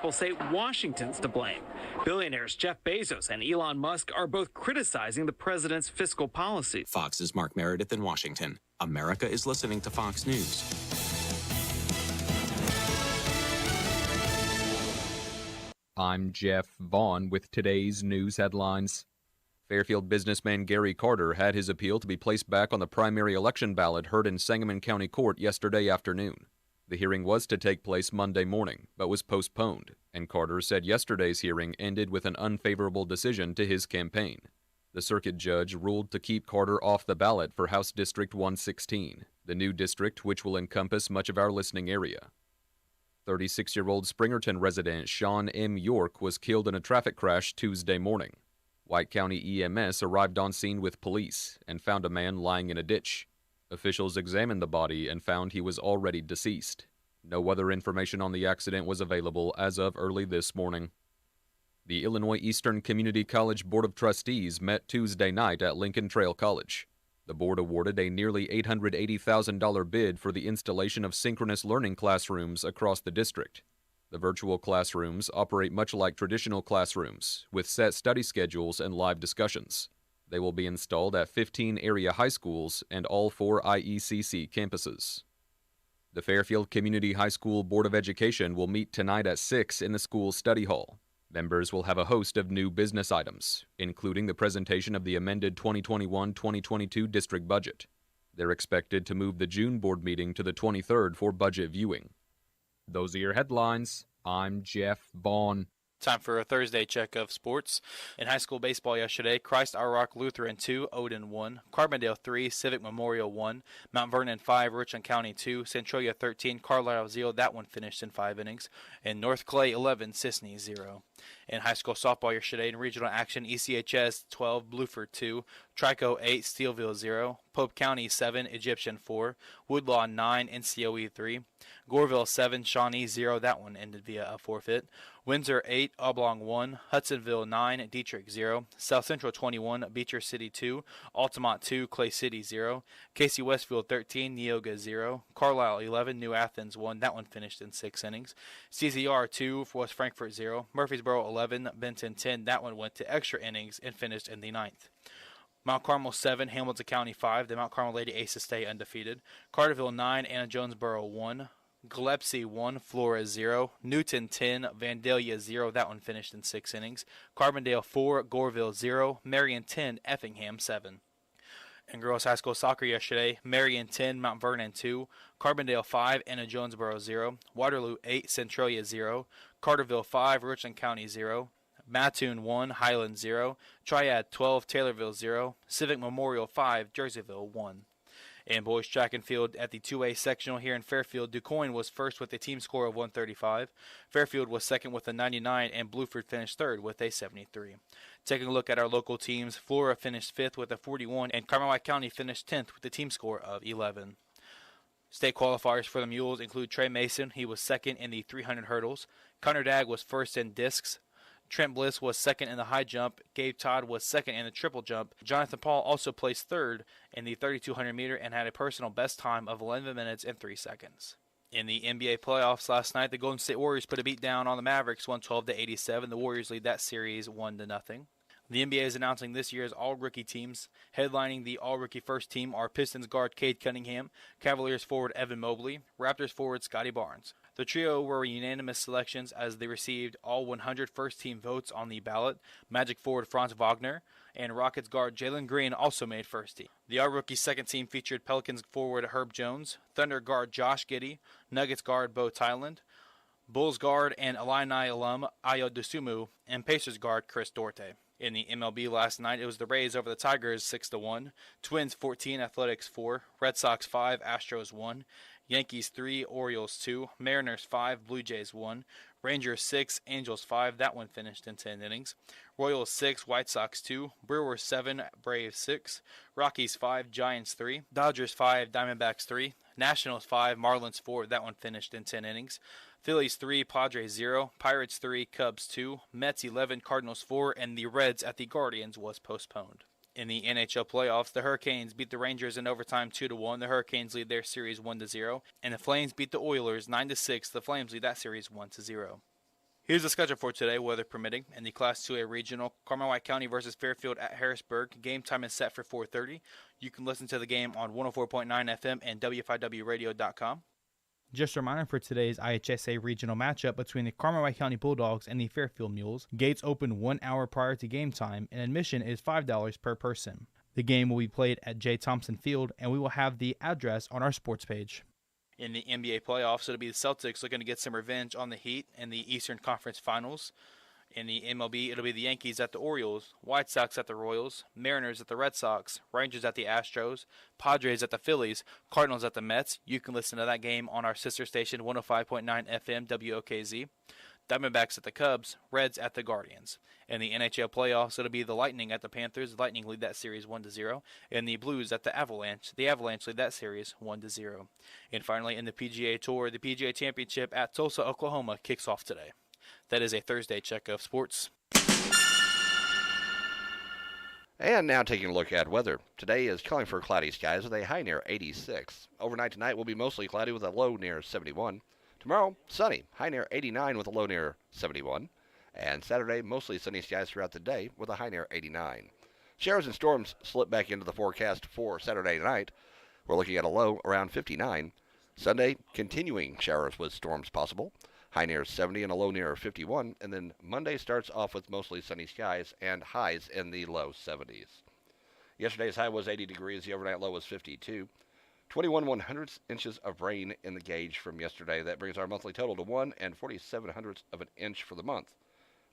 people say Washington's to blame. Billionaires Jeff Bezos and Elon Musk are both criticizing the president's fiscal policy. Fox's Mark Meredith in Washington. America is listening to Fox News. I'm Jeff Vaughn with today's news headlines. Fairfield businessman Gary Carter had his appeal to be placed back on the primary election ballot heard in Sangamon County Court yesterday afternoon. The hearing was to take place Monday morning, but was postponed, and Carter said yesterday's hearing ended with an unfavorable decision to his campaign. The circuit judge ruled to keep Carter off the ballot for House District 116, the new district which will encompass much of our listening area. 36-year-old Springerton resident Sean M. York was killed in a traffic crash Tuesday morning. White County EMS arrived on scene with police and found a man lying in a ditch. Officials examined the body and found he was already deceased. No other information on the accident was available as of early this morning. The Illinois Eastern Community College Board of Trustees met Tuesday night at Lincoln Trail College. The board awarded a nearly $880,000 bid for the installation of synchronous learning classrooms across the district. The virtual classrooms operate much like traditional classrooms, with set study schedules and live discussions. They will be installed at 15 area high schools and all 4 IECC campuses. The Fairfield Community High School Board of Education will meet tonight at 6 in the school study hall. Members will have a host of new business items, including the presentation of the amended 2021-2022 district budget. They're expected to move the June board meeting to the 23rd for budget viewing. Those are your headlines. I'm Jeff Vaughn. Time for a Thursday check of sports. In high school baseball yesterday, Christ Our Rock Lutheran 2, Odin 1, Carbondale 3, Civic Memorial 1, Mount Vernon 5, Richland County 2, Centralia 13, Carlisle 0. That one finished in 5 innings. And North Clay 11, Sisney 0. In high school softball yesterday, in regional action, ECHS 12, Blueford 2, Trico 8, Steelville 0, Pope County 7, Egyptian 4, Woodlawn 9, NCOE 3, Goreville 7, Shawnee 0, that one ended via a forfeit, Windsor 8, Oblong 1, Hudsonville 9, Dietrich 0, South Central 21, Beecher City 2, Altamont 2, Clay City 0, Casey Westfield 13, Neoga 0, Carlisle 11, New Athens 1, that one finished in 6 innings, CZR 2, West Frankfort 0, Murfreesboro 11, Benton 10, that one went to extra innings and finished in the 9th. Mount Carmel 7, Hamilton County 5, the Mount Carmel Lady Aces stay undefeated, Carterville 9, Anna Jonesboro 1, Gillespie 1, Flores 0, Newton 10, Vandalia 0, that one finished in 6 innings, Carbondale 4, Goreville 0, Marion 10, Effingham 7. In girls high school soccer yesterday, Marion 10, Mount Vernon 2, Carbondale 5, Anna Jonesboro 0, Waterloo 8, Centralia 0, Carterville 5, Richland County 0, Mattoon 1, Highland 0, Triad 12, Taylorville 0, Civic Memorial 5, Jerseyville 1. In boys track and field at the 2A sectional here in Fairfield, DuQuoin was first with a team score of 135, Fairfield was second with a 99, and Blueford finished third with a 73. Taking a look at our local teams, Flora finished 5th with a 41, and Carmel County finished 10th with a team score of 11. State qualifiers for the Mules include Trey Mason, he was second in the 300 hurdles, Connor Dagg was first in discs, Trent Bliss was second in the high jump. Gabe Todd was second in the triple jump. Jonathan Paul also placed third in the 3,200 meter and had a personal best time of 11 minutes and 3 seconds. In the NBA playoffs last night, the Golden State Warriors put a beat down on the Mavericks, 112-87. The Warriors lead that series 1-0. The NBA is announcing this year's all-rookie teams. Headlining the all-rookie first team are Pistons guard Cade Cunningham, Cavaliers forward Evan Mobley, Raptors forward Scotty Barnes. The trio were unanimous selections as they received all 100 first-team votes on the ballot. Magic forward Franz Wagner and Rockets guard Jalen Green also made first team. The all-rookie second team featured Pelicans forward Herb Jones, Thunder guard Josh Giddey, Nuggets guard Bo Tyland, Bulls guard and Illini alum Ayo Dosunmu, and Pacers guard Chris Duarte. In the MLB last night, it was the Rays over the Tigers 6-1, Twins 14, Athletics 4, Red Sox 5, Astros 1, Yankees 3, Orioles 2, Mariners 5, Blue Jays 1, Rangers 6, Angels 5, that one finished in 10 innings, Royals 6, White Sox 2, Brewers 7, Braves 6, Rockies 5, Giants 3, Dodgers 5, Diamondbacks 3, Nationals 5, Marlins 4, that one finished in 10 innings, Phillies 3, Padres 0, Pirates 3, Cubs 2, Mets 11, Cardinals 4, and the Reds at the Guardians was postponed. In the NHL playoffs, the Hurricanes beat the Rangers in overtime 2-1. The Hurricanes lead their series 1-0, and the Flames beat the Oilers 9-6. The Flames lead that series 1-0. Here's the schedule for today, weather permitting. In the Class 2A Regional, Carnaby County versus Fairfield at Harrisburg. Game time is set for 4:30. You can listen to the game on 104.9 FM and WFIWradio.com. Just a reminder for today's IHSA regional matchup between the Carnaby County Bulldogs and the Fairfield Mules. Gates open 1 hour prior to game time, and admission is $5 per person. The game will be played at J. Thompson Field, and we will have the address on our sports page. In the NBA playoffs, it'll be the Celtics looking to get some revenge on the Heat in the Eastern Conference Finals. In the MLB, it'll be the Yankees at the Orioles, White Sox at the Royals, Mariners at the Red Sox, Rangers at the Astros, Padres at the Phillies, Cardinals at the Mets. You can listen to that game on our sister station, 105.9 FM WOKZ. Diamondbacks at the Cubs, Reds at the Guardians. In the NHL playoffs, it'll be the Lightning at the Panthers. The Lightning lead that series 1-0. And the Blues at the Avalanche. The Avalanche lead that series 1-0. And finally, in the PGA Tour, the PGA Championship at Tulsa, Oklahoma kicks off today. That is a Thursday check of sports. And now taking a look at weather. Today is calling for cloudy skies with a high near 86. Overnight tonight will be mostly cloudy with a low near 71. Tomorrow, sunny, high near 89 with a low near 71. And Saturday, mostly sunny skies throughout the day with a high near 89. Showers and storms slip back into the forecast for Saturday night. We're looking at a low around 59. Sunday, continuing showers with storms possible. High near 70 and a low near 51. And then Monday starts off with mostly sunny skies and highs in the low 70s. Yesterday's high was 80 degrees. The overnight low was 52. 21 100ths inches of rain in the gauge from yesterday. That brings our monthly total to 1 47/100ths of an inch for the month.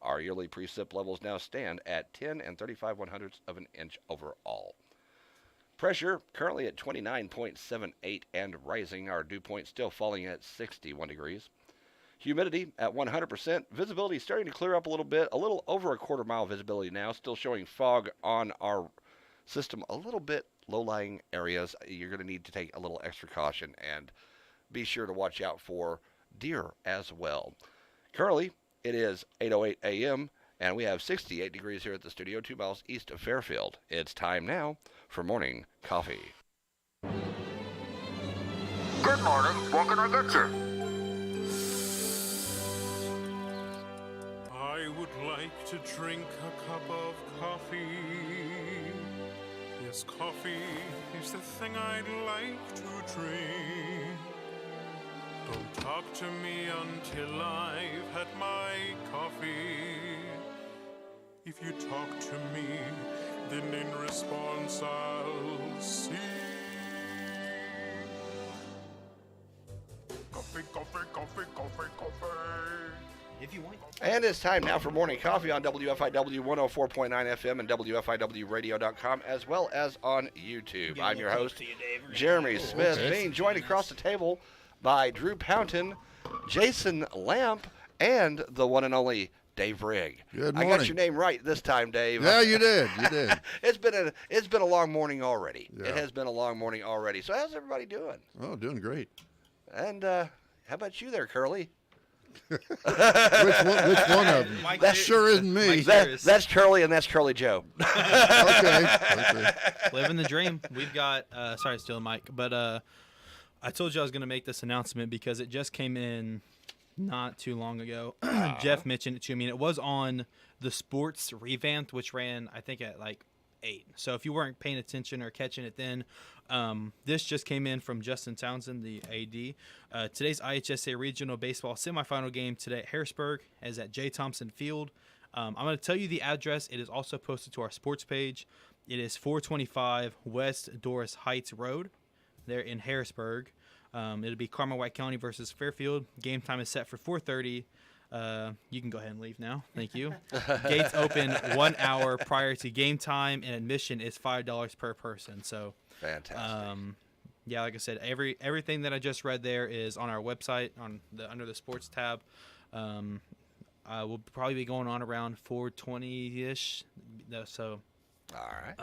Our yearly precip levels now stand at 10 35 100ths of an inch overall. Pressure currently at 29.78 and rising. Our dew point still falling at 61 degrees. Humidity at 100%. Visibility starting to clear up a little bit. A little over a quarter mile visibility now. Still showing fog on our system. A little bit low-lying areas. You're going to need to take a little extra caution and be sure to watch out for deer as well. Currently, it is 8:08 a.m. and we have 68 degrees here at the studio 2 miles east of Fairfield. It's time now for morning coffee. Good morning. What can I get you? I would like to drink a cup of coffee. Yes, coffee is the thing I'd like to drink. Don't talk to me until I've had my coffee. If you talk to me, then in response I'll see. Coffee, coffee, coffee, coffee, coffee. If you want. And it's time now for morning coffee on WFIW 104.9 FM and WFIWradio.com, as well as on YouTube. I'm your host, Jeremy Smith, being joined across the table by Drew Pounton, Jason Lamp, and the one and only Dave Rigg. Good morning. I got your name right this time, Dave. Yeah, you did. You did. It's been a long morning already. Yeah. It has been a long morning already. So how's everybody doing? Oh, doing great. And how about you there, Curly? Which one of them? Mike, That sure isn't me. That's Curly, and that's Curly Joe. Okay. Living the dream. We've got sorry, stealing Mike, but I told you I was going to make this announcement because it just came in not too long ago. Jeff mentioned it to me, and it was on the sports revamped, which ran I think at like 8. So if you weren't paying attention or catching it then, this just came in from Justin Townsend, the AD. Today's IHSA Regional Baseball semifinal game today at Harrisburg is at J. Thompson Field. I'm going to tell you the address. It is also posted to our sports page. It is 425 West Doris Heights Road there in Harrisburg. It'll be Carnaby County versus Fairfield. Game time is set for 4:30. You can go ahead and leave now. Thank you. Gates open 1 hour prior to game time, and admission is $5 per person. So Fantastic. Yeah, like I said, everything that I just read there is on our website under the sports tab. We'll probably be going on around 4:20-ish. So, all right.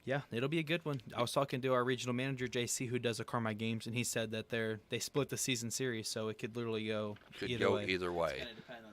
Yeah, it'll be a good one. I was talking to our regional manager, JC, who does the Carnaby games, and he said that they split the season series, so it could literally go Could either go way. either way.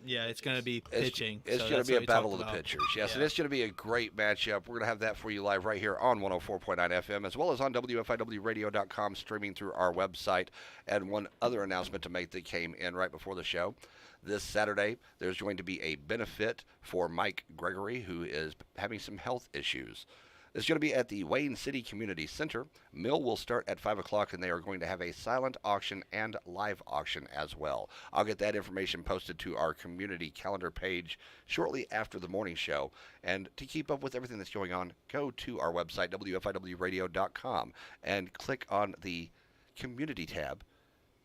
Yeah, it's going to be It's- pitching. It's so going that's to be what a we battle talked of the about. pitchers, yes, and Yeah. it's going to be a great matchup. We're going to have that for you live right here on 104.9 FM, as well as on WFIWradio.com, streaming through our website. And one other announcement to make that came in right before the show. This Saturday, there's going to be a benefit for Mike Gregory, who is having some health issues. It's going to be at the Wayne City Community Center. Mill will start at 5 o'clock, and they are going to have a silent auction and live auction as well. I'll get that information posted to our community calendar page shortly after the morning show. And to keep up with everything that's going on, go to our website, WFIWradio.com, and click on the Community tab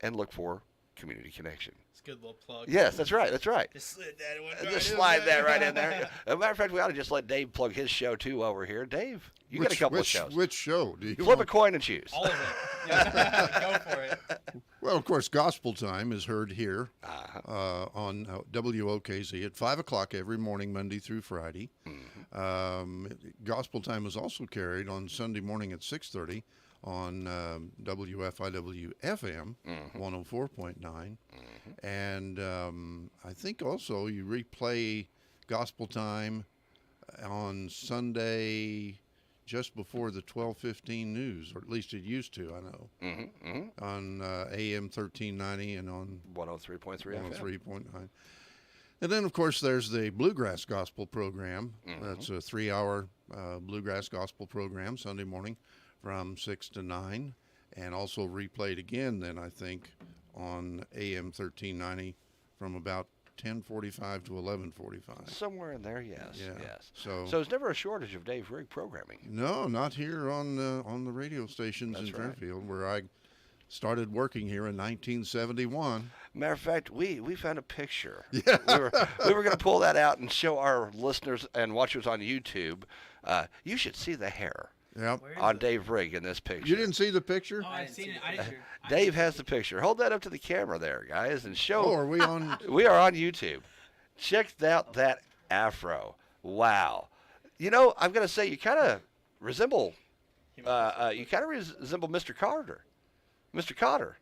and look for Community Connection. It's a good little plug. Yes, that's right. That's right. Just slid that one Just right slide in that right in there. As a matter of fact, we ought to just let Dave plug his show too while we're here. Dave, you got a couple of shows. Which show do you Flip a want? coin and choose. All of it. Yeah. Go for it. Well, of course, Gospel Time is heard here on WOKZ at 5 o'clock every morning, Monday through Friday. Gospel Time is also carried on Sunday morning at 6:30 on WFIW FM 104.9. And I think also you replay Gospel Time on Sunday just before the 12:15 news, or at least it used to, I know, on AM 1390 and on 103.3 FM. 103.9. And then, of course, there's the Bluegrass Gospel program. That's a 3-hour Bluegrass Gospel program Sunday morning from 6 to 9, and also replayed again then, I think, on AM 1390 from about 10:45 to 11:45. Somewhere in there, yes. Yeah. Yes. So there's never a shortage of Dave Rigg programming. no, not here on the radio stations That's in right. Fairfield, where I started working here in 1971. Matter of fact, we found a picture. Yeah. We were going to pull that out and show our listeners and watchers on YouTube. You should see the hair Yeah. on Dave Rigg in this picture. You didn't see the picture? Oh, I've seen it. I didn't. Dave has the picture. Hold that up to the camera there, guys, and show. Oh, are we on? We are on YouTube. Check out that afro. Wow. You know, I'm going to say you kind of resemble Mr. Carter. Mr. Cotter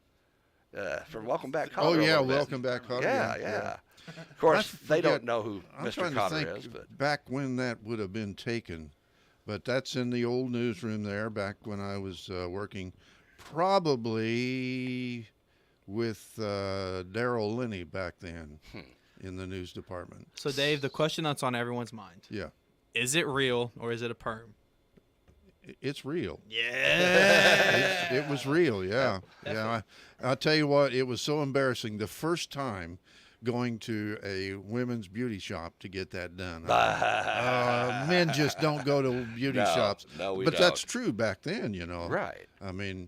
from Welcome Back, Cotter. Oh, a yeah, little bit. Welcome Back, Cotter. Yeah. Of course, they don't forget- know who I'm Mr. trying to Cotter think is, but back when that would have been taken. But that's in the old newsroom there back when I was working, probably with Darrell Linney back then in the news department. So, Dave, the question that's on everyone's mind: Yeah, is it real or is it a perm? it's real. Yeah. It was real, yeah. Yeah, I'll tell you what, it was so embarrassing. The first time going to a women's beauty shop to get that done. Men just don't go to beauty shops. No, we but don't. that's true back then, you know. Right. I mean,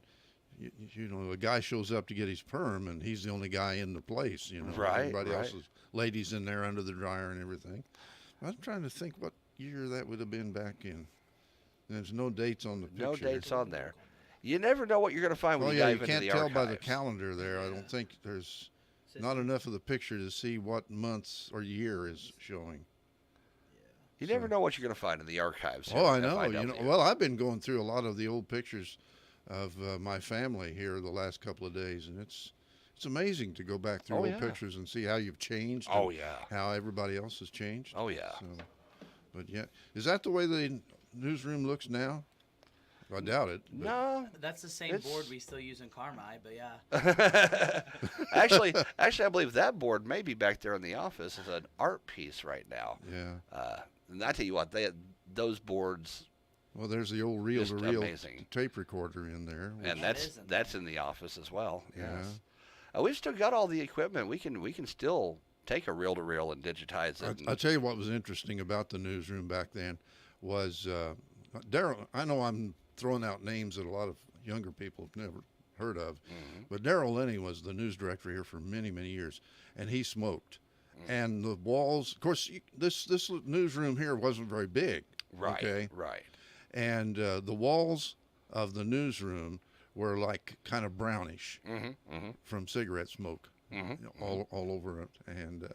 you know, a guy shows up to get his perm, and he's the only guy in the place, you know. Right, Everybody right. else is ladies in there under the dryer and everything. I'm trying to think what year that would have been back in. There's no dates on the picture. No dates on there. You never know what you're going to find when Oh, you yeah, you dive into can't the tell archives. by the calendar there. I don't think there's not enough of the picture to see what months or year is showing. You never know what you're going to find in the archives. Oh, I here at know. You know. FIW. Well, I've been going through a lot of the old pictures of my family here the last couple of days, and it's amazing to go back through Oh, old yeah. pictures and see how you've changed. Oh, and yeah. How everybody else has changed. Oh, yeah. So, but yeah, is that the way the newsroom looks now? I doubt it. but- No. That's the same It's- board we still use in Carnaby, but yeah. actually, I believe that board may be back there in the office as an art piece right now. Yeah. And I tell you what, those boards, Well, there's the old reel-to-reel amazing. tape recorder in there. and That that's is in that's in the office as well. Yeah. Yes. We've still got all the equipment. We can still take a reel-to-reel and digitize it. I'll tell you what was interesting about the newsroom back then was Darrell. I know I'm throwing out names that a lot of younger people have never heard of, but Darrell Linney was the news director here for many, many years, and he smoked. And the walls, of course, this newsroom here wasn't very big. Right. Okay. Right. And the walls of the newsroom were like kind of brownish from cigarette smoke, you know, all over it. And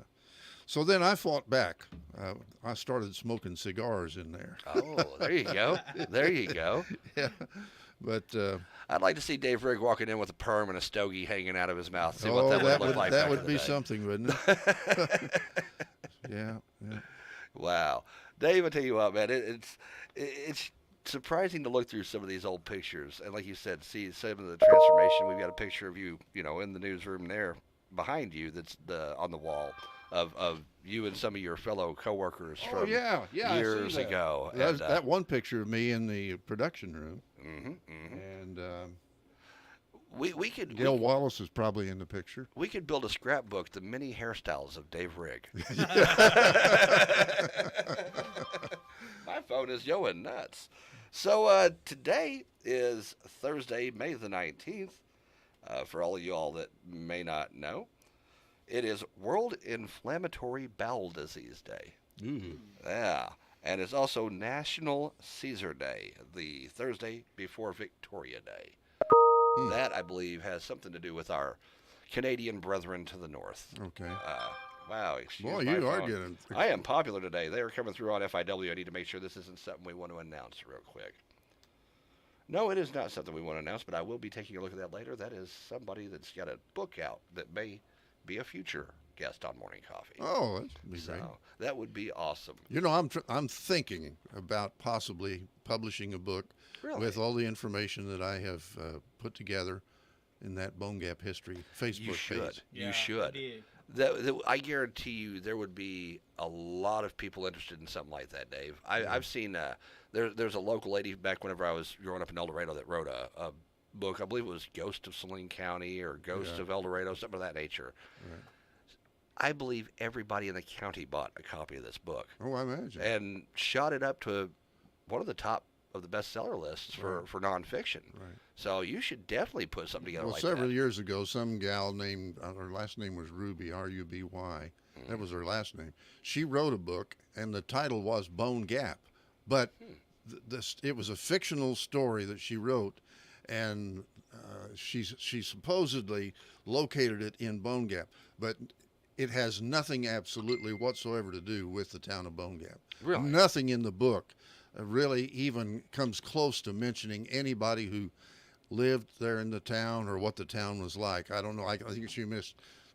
so then I fought back. I started smoking cigars in there. Oh, there you go. There you go. Yeah. But I'd like to see Dave Rigg walking in with a perm and a stogie hanging out of his mouth. See what that would look like. That would be something, wouldn't it? Yeah. Wow, Dave, I tell you what, man, it's surprising to look through some of these old pictures, and like you said, see some of the transformation. We've got a picture of you, in the newsroom there behind you. That's on the wall of you and some of your fellow coworkers from years ago. That one picture of me in the production room, and we could. Gail Wallace is probably in the picture. We could build a scrapbook, the many hairstyles of Dave Rigg. My phone is going nuts. So today is Thursday, May the 19th. For all of you all that may not know, it is World Inflammatory Bowel Disease Day. Yeah. And it's also National Caesar Day, the Thursday before Victoria Day. That, I believe, has something to do with our Canadian brethren to the north. Okay. Wow. Boy, you are getting... I am popular today. They are coming through on FIW. I need to make sure this isn't something we want to announce real quick. No, it is not something we want to announce, but I will be taking a look at that later. That is somebody that's got a book out that may be a future guest on Morning Coffee. Oh, that'd be great. That would be awesome. I'm thinking about possibly publishing a book with all the information that I have put together in that Bone Gap History Facebook page. You should. I guarantee you there would be a lot of people interested in something like that, Dave. I've seen there's a local lady back whenever I was growing up in El Dorado that wrote a book. I believe it was Ghost of Saline County or Ghost of El Dorado, something of that nature. Right. I believe everybody in the county bought a copy of this book. Oh, I imagine. And shot it up to one of the top of the bestseller lists for nonfiction. Right. So you should definitely put something together like that. Several years ago, some gal named, her last name was Ruby, R-U-B-Y. That was her last name. She wrote a book, and the title was Bone Gap. But it was a fictional story that she wrote, and she supposedly located it in Bone Gap. But it has nothing absolutely whatsoever to do with the town of Bone Gap. Really? Nothing in the book really even comes close to mentioning anybody who lived there in the town or what the town was like. I don't know. I think she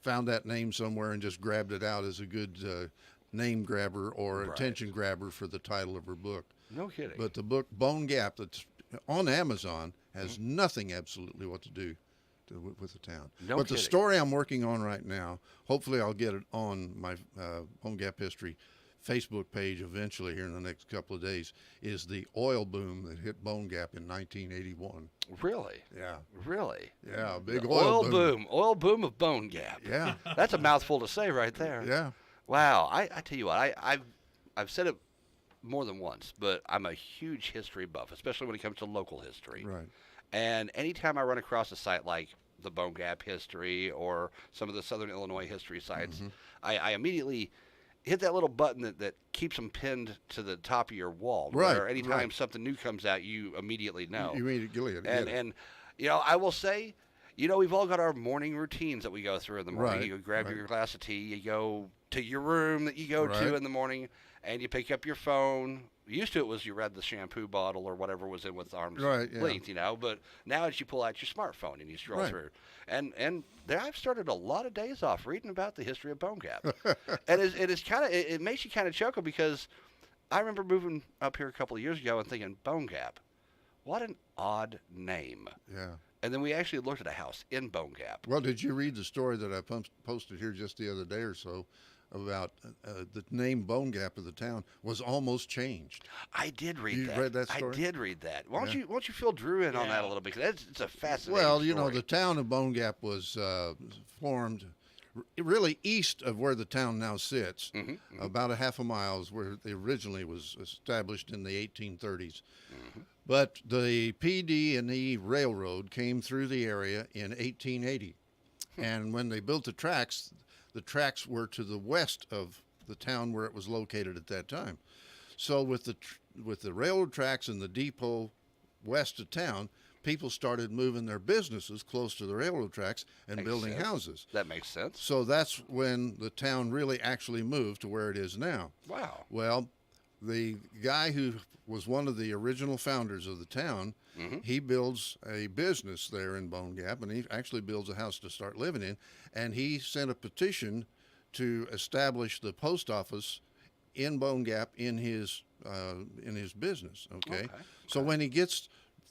found that name somewhere and just grabbed it out as a good name grabber or attention grabber for the title of her book. No kidding. But the book Bone Gap, that's on Amazon, has nothing absolutely what to do with the town. But the story I'm working on right now, hopefully I'll get it on my Bone Gap History Facebook page eventually here in the next couple of days, is the oil boom that hit Bone Gap in 1981. Really? Yeah. Really? Yeah, big oil boom. Oil boom of Bone Gap. Yeah. That's a mouthful to say right there. Yeah. Wow. I tell you what, I've said it more than once, but I'm a huge history buff, especially when it comes to local history. Right. And anytime I run across a site like the Bone Gap History or some of the Southern Illinois history sites, I immediately hit that little button that keeps them pinned to the top of your wall. Right. Where anytime something new comes out, you immediately know. You immediately get it. And I will say, we've all got our morning routines that we go through in the morning. Right. You grab your glass of tea, you go to your room that you go to in the morning, and you pick up your phone. Used to it was you read the shampoo bottle or whatever was in with arm's length, but now it's you pull out your smartphone and you scroll through. And there I've started a lot of days off reading about the history of Bone Gap. And it makes you kind of chuckle because I remember moving up here a couple of years ago and thinking, Bone Gap, what an odd name. Yeah. And then we actually looked at a house in Bone Gap. Well, did you read the story that I posted here just the other day or so about the name Bone Gap of the town was almost changed? I did read that. You read that story? I did read that. Why don't you fill Drew in on that a little bit? Because it's a fascinating story. The town of Bone Gap was formed really east of where the town now sits. About a half a mile is where it originally was established in the 1830s. But the PD&E Railroad came through the area in 1880. And when they built the tracks were to the west of the town where it was located at that time. So with the railroad tracks and the depot west of town, people started moving their businesses close to the railroad tracks and building houses. That makes sense. So that's when the town really actually moved to where it is now. Wow. Well, the guy who was one of the original founders of the town, he builds a business there in Bone Gap, and he actually builds a house to start living in. And he sent a petition to establish the post office in Bone Gap in his business. Okay. So when he gets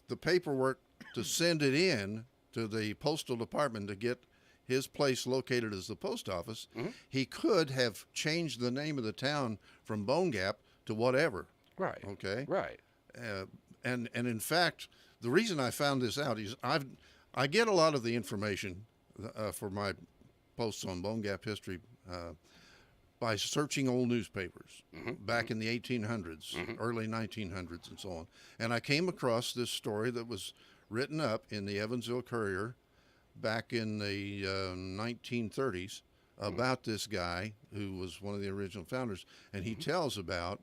the paperwork to send it in to the postal department to get his place located as the post office, he could have changed the name of the town from Bone Gap to whatever. Right. Okay. Right. And in fact, the reason I found this out is I get a lot of the information for my posts on Bone Gap history by searching old newspapers back in the 1800s, early 1900s, and so on. And I came across this story that was written up in the Evansville Courier back in the 1930s about this guy who was one of the original founders, and he tells about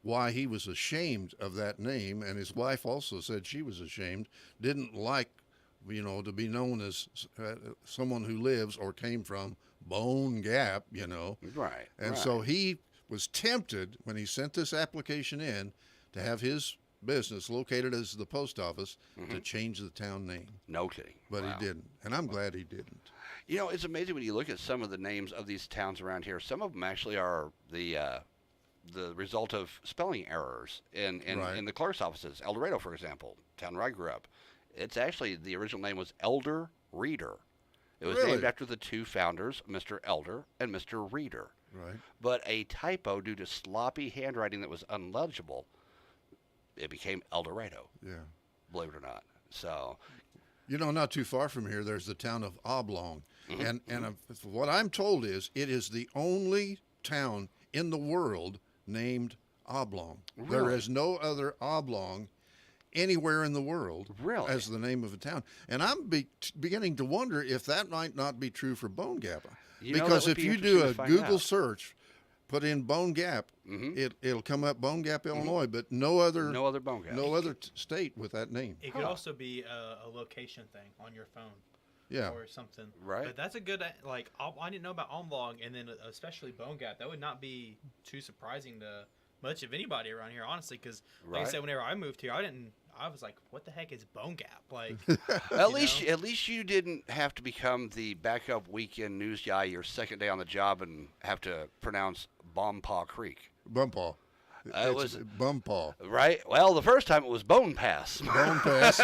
why he was ashamed of that name, and his wife also said she was ashamed, didn't like, to be known as someone who lives or came from Bone Gap, Right. And so he was tempted when he sent this application in to have his business located as the post office to change the town name. No kidding. But he didn't, and I'm glad he didn't. It's amazing when you look at some of the names of these towns around here. Some of them actually are the result of spelling errors in the clerk's offices. El Dorado, for example, town where I grew up, it's actually, the original name was Elder Reader. It was named after the two founders, Mr. Elder and Mr. Reader. Right. But a typo due to sloppy handwriting that was unlegible, it became El Dorado. Yeah. Believe it or not. So, not too far from here, there's the town of Oblong. And what I'm told is it is the only town in the world named Oblong. Really? There is no other Oblong anywhere in the world as the name of a town. And I'm beginning to wonder if that might not be true for Bone Gap. Because if you do a Google search, put in Bone Gap, it'll come up Bone Gap, Illinois, but no other Bone Gap. no other state with that name. It could also be a location thing on your phone. Yeah. Or something. Right. But that's a good, I didn't know about Oblong, and then especially Bone Gap. That would not be too surprising to much of anybody around here, honestly, because like I said, whenever I moved here, I was like, what the heck is Bone Gap? Like, at least you didn't have to become the backup weekend news guy your second day on the job and have to pronounce Bompaw Creek. Bumpaw. It was Bumpaw. Right. Well, the first time it was Bone Pass. Bone Pass,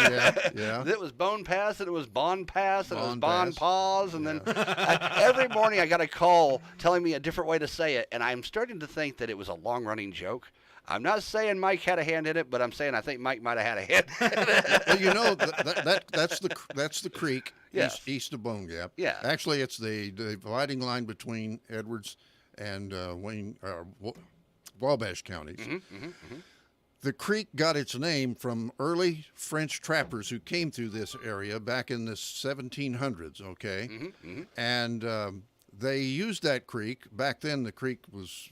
yeah. It was Bone Pass, and it was Bon Pass, and it was Bon Paws, and then every morning I got a call telling me a different way to say it, and I'm starting to think that it was a long-running joke. I'm not saying Mike had a hand in it, but I'm saying I think Mike might have had a hand in it. Well, that's the creek east of Bone Gap. Yeah. Actually, it's the dividing line between Edwards and Wabash counties. The creek got its name from early French trappers who came through this area back in the 1700s, okay? And they used that creek. Back then, the creek was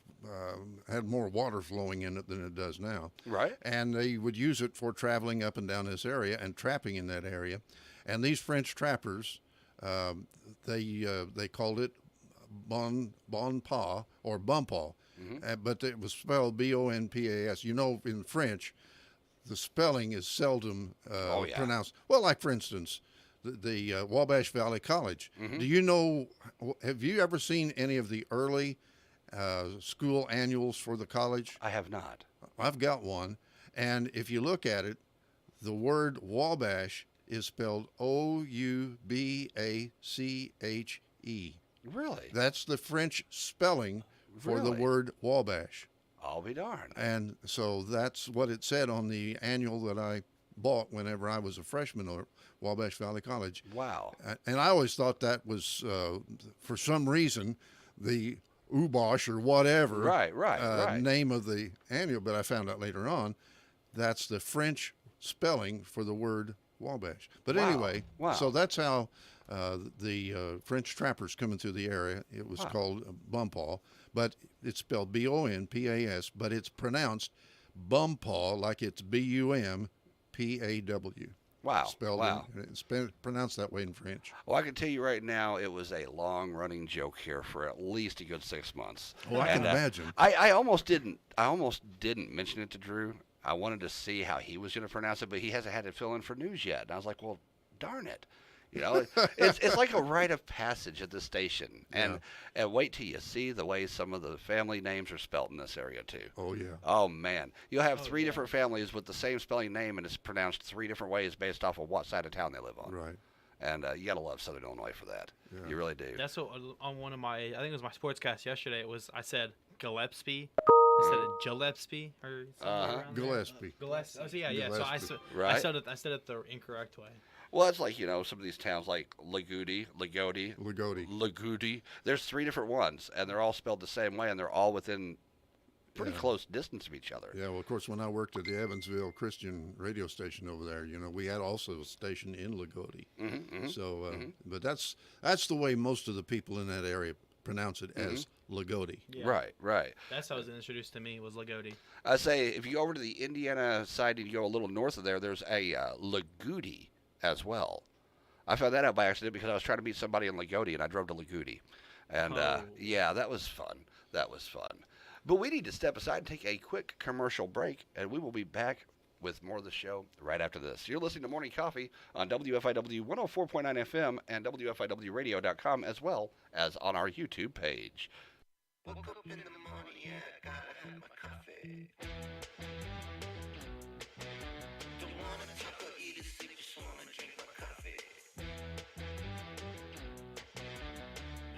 had more water flowing in it than it does now. Right. And they would use it for traveling up and down this area and trapping in that area. And these French trappers, they called it Bonpaw or Bumpaw. But it was spelled Bonpas. In French, the spelling is seldom pronounced. Well, like, for instance, the Wabash Valley College. Have you ever seen any of the early school annuals for the college? I have not. I've got one. And if you look at it, the word Wabash is spelled Oubache. Really? That's the French spelling for the word Wabash. I'll be darned. And so that's what it said on the annual that I bought whenever I was a freshman at Wabash Valley College. Wow. And I always thought that was, for some reason, the Ubosh or whatever name of the annual, but I found out later on that's the French spelling for the word Wabash. But anyway, so that's how the French trappers coming through the area, it was called Bumpaw, but it's spelled Bonpas, but it's pronounced Bumpaw like it's Bumpaw. Wow. Spelled wow. it's pronounced that way in French. Well, I can tell you right now, it was a long-running joke here for at least a good 6 months. Oh, I can imagine. I almost didn't mention it to Drew. I wanted to see how he was going to pronounce it, but he hasn't had to fill in for news yet. And I was like, well, darn it. You know, it's like a rite of passage at the station. And wait till you see the way some of the family names are spelled in this area, too. Oh, yeah. Oh, man. You'll have three different families with the same spelling name, and it's pronounced 3 different ways based off of what side of town they live on. Right. And you got to love Southern Illinois for that. Yeah. You really do. That's what on one of my, I think it was my sportscast yesterday. I said Gillespie instead of Gillespie or something around there. Gillespie. Gillespie. Oh, so yeah. So I said it the incorrect way. Well, it's like, you know, some of these towns like Lagodi. There's 3 different ones, and they're all spelled the same way, and they're all within pretty close distance of each other. Yeah, well, of course, when I worked at the Evansville Christian radio station over there, you know, we had also a station in Lagodi. So, but that's the way most of the people in that area pronounce it, as Lagodi. Yeah. Right. That's how it was introduced to me, was Lagodi. I say, if you go over to the Indiana side and you go a little north of there, there's a Lagodi as well. I found that out by accident because I was trying to meet somebody in Lagodi, and I drove to Lagodi. And, yeah, that was fun. But we need to step aside and take a quick commercial break, and we will be back with more of the show right after this. You're listening to Morning Coffee on WFIW 104.9 FM and WFIWradio.com, as well as on our YouTube page. Woke up in the morning, yeah, gotta have my coffee. Don't wanna talk or eat or sleep, just wanna drink my coffee.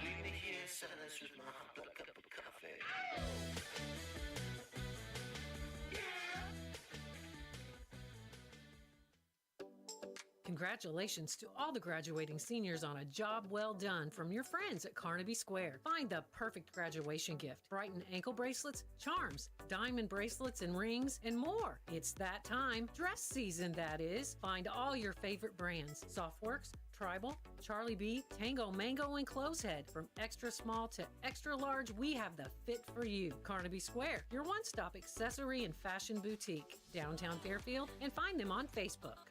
Leave me here in silence with my hot cup of coffee. Congratulations to all the graduating seniors on a job well done from your friends at Carnaby Square. Find the perfect graduation gift. Brighton ankle bracelets, charms, diamond bracelets and rings, and more. It's that time. Dress season, that is. Find all your favorite brands. Softworks, Tribal, Charlie B, Tango Mango, and Closehead. From extra small to extra large, we have the fit for you. Carnaby Square, your one-stop accessory and fashion boutique. Downtown Fairfield, and find them on Facebook.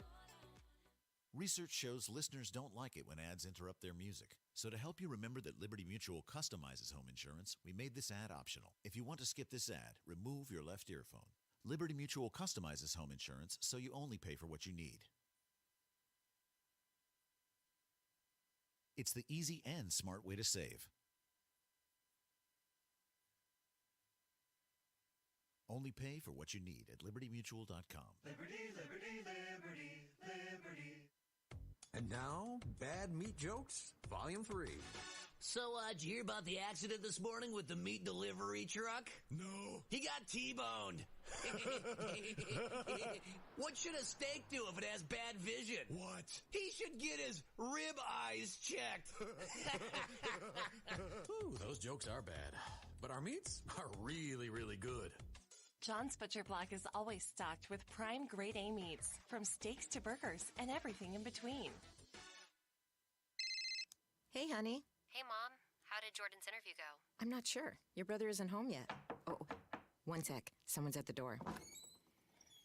Research shows listeners don't like it when ads interrupt their music. So to help you remember that Liberty Mutual customizes home insurance, we made this ad optional. If you want to skip this ad, remove your left earphone. Liberty Mutual customizes home insurance so you only pay for what you need. It's the easy and smart way to save. Only pay for what you need at libertymutual.com. Liberty, liberty, liberty, liberty. And now, Bad Meat Jokes, Volume 3. So, did you hear about the accident this morning with the meat delivery truck? No. He got T-boned. What should a steak do if it has bad vision? What? He should get his rib eyes checked. Ooh, those jokes are bad. But our meats are really, really good. John's Butcher Block is always stocked with prime grade A meats, from steaks to burgers and everything in between. Hey, honey. Hey, Mom. How did Jordan's interview go? I'm not sure. Your brother isn't home yet. Oh, one sec. Someone's at the door.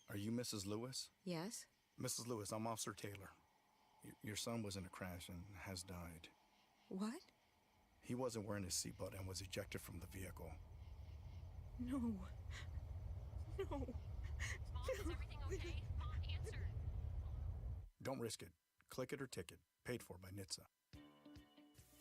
Are you Mrs. Lewis? Yes? Mrs. Lewis, I'm Officer Taylor. Your son was in a crash and has died. What? He wasn't wearing his seatbelt and was ejected from the vehicle. No. No. Mom, is everything okay? Mom, answer. Don't risk it. Click it or ticket. Paid for by NHTSA.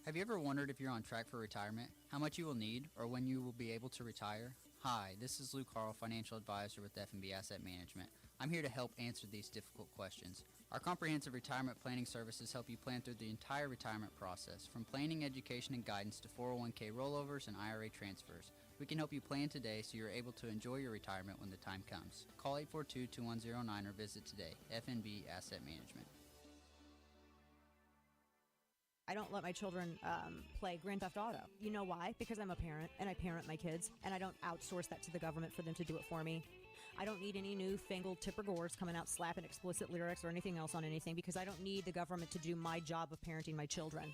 Have you ever wondered if you're on track for retirement, how much you will need, or when you will be able to retire? Hi, this is Lou Carl, Financial Advisor with F&B Asset Management. I'm here to help answer these difficult questions. Our comprehensive retirement planning services help you plan through the entire retirement process, from planning, education, and guidance to 401k rollovers and IRA transfers. We can help you plan today so you're able to enjoy your retirement when the time comes. Call 842-2109 or visit today. F&B Asset Management. I don't let my children play Grand Theft Auto. You know why? Because I'm a parent, and I parent my kids, and I don't outsource that to the government for them to do it for me. I don't need any newfangled Tipper Gores coming out slapping explicit lyrics or anything else on anything, because I don't need the government to do my job of parenting my children.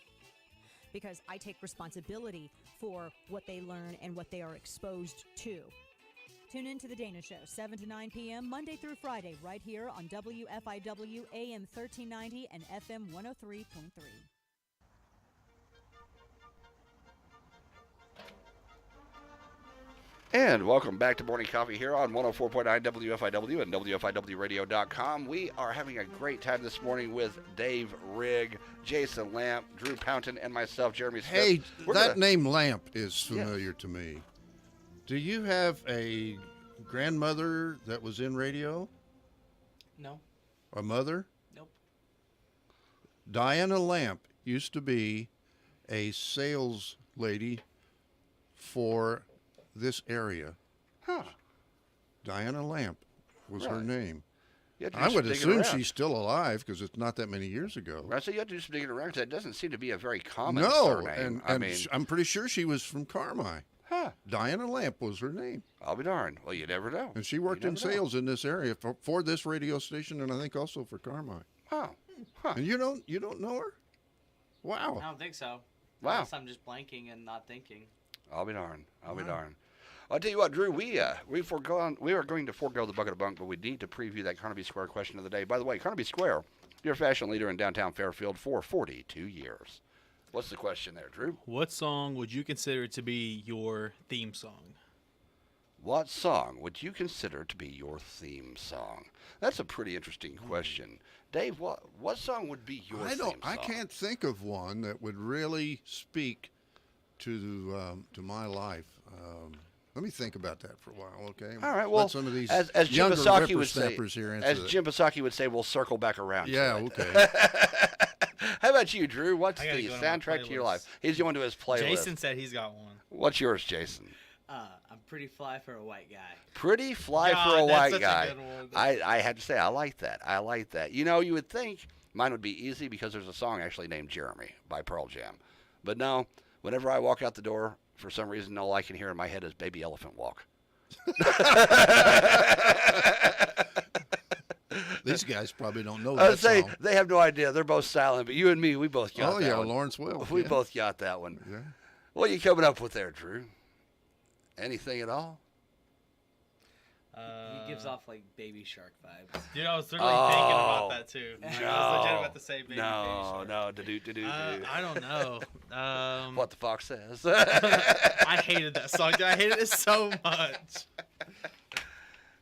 Because I take responsibility for what they learn and what they are exposed to. Tune in to The Dana Show, 7 to 9 p.m., Monday through Friday, right here on WFIW AM 1390 and FM 103.3. And welcome back to Morning Coffee here on 104.9 WFIW and WFIWradio.com. We are having a great time this morning with Dave Rigg, Jason Lamp, Drew Pounton, and myself, Jeremy Smith. Hey, that name Lamp is familiar to me. Do you have a grandmother that was in radio? No. A mother? Nope. Diana Lamp used to be a sales lady for this area. Huh. Diana Lamp was her name. I would assume she's still alive because it's not that many years ago. Right, so you have to do some digging around because that doesn't seem to be a very common No, surname. and I'm pretty sure she was from Carnaby. Huh. Diana Lamp was her name. I'll be darned. Well, you never know. And she worked in sales in this area for this radio station, and I think also for Carnaby. Oh. Huh. And you don't know her? Wow. I don't think so. Wow. Unless I'm just blanking and not thinking. I'll be darned. I'll be darned. I'll tell you what, Drew, we are going to forego the bucket of bunk, but we need to preview that Carnaby Square question of the day. By the way, Carnaby Square, your fashion leader in downtown Fairfield for 42 years. What's the question there, Drew? What song would you consider to be your theme song? What song would you consider to be your theme song? That's a pretty interesting question. Dave, what song would be your theme song? I can't think of one that would really speak to my life. Let me think about that for a while, okay? All right. Well, let some of these as Jim younger Psaki would say, here as Jim Psaki would say, we'll circle back around. Yeah, to it. okay. How about you, Drew? What's the soundtrack to your life? He's going to his playlist. Jason said he's got one. What's yours, Jason? I'm pretty fly for a white guy. Pretty fly for a white guy. I had to say, I like that. I like that. You know, you would think mine would be easy because there's a song actually named Jeremy by Pearl Jam. But no, whenever I walk out the door, for some reason, all I can hear in my head is Baby Elephant Walk. These guys probably don't know I that would say song. they have no idea. They're both silent, but you and me, we both got that one. Oh, yeah, Lawrence Wells. We both got that one. Yeah. What are you coming up with there, Drew? Anything at all? He gives off like Baby Shark vibes. Dude, I was literally thinking about that too. No, I was legit about to say Baby Shark. No. I don't know. What the fox says. I hated that song. Dude, I hated it so much.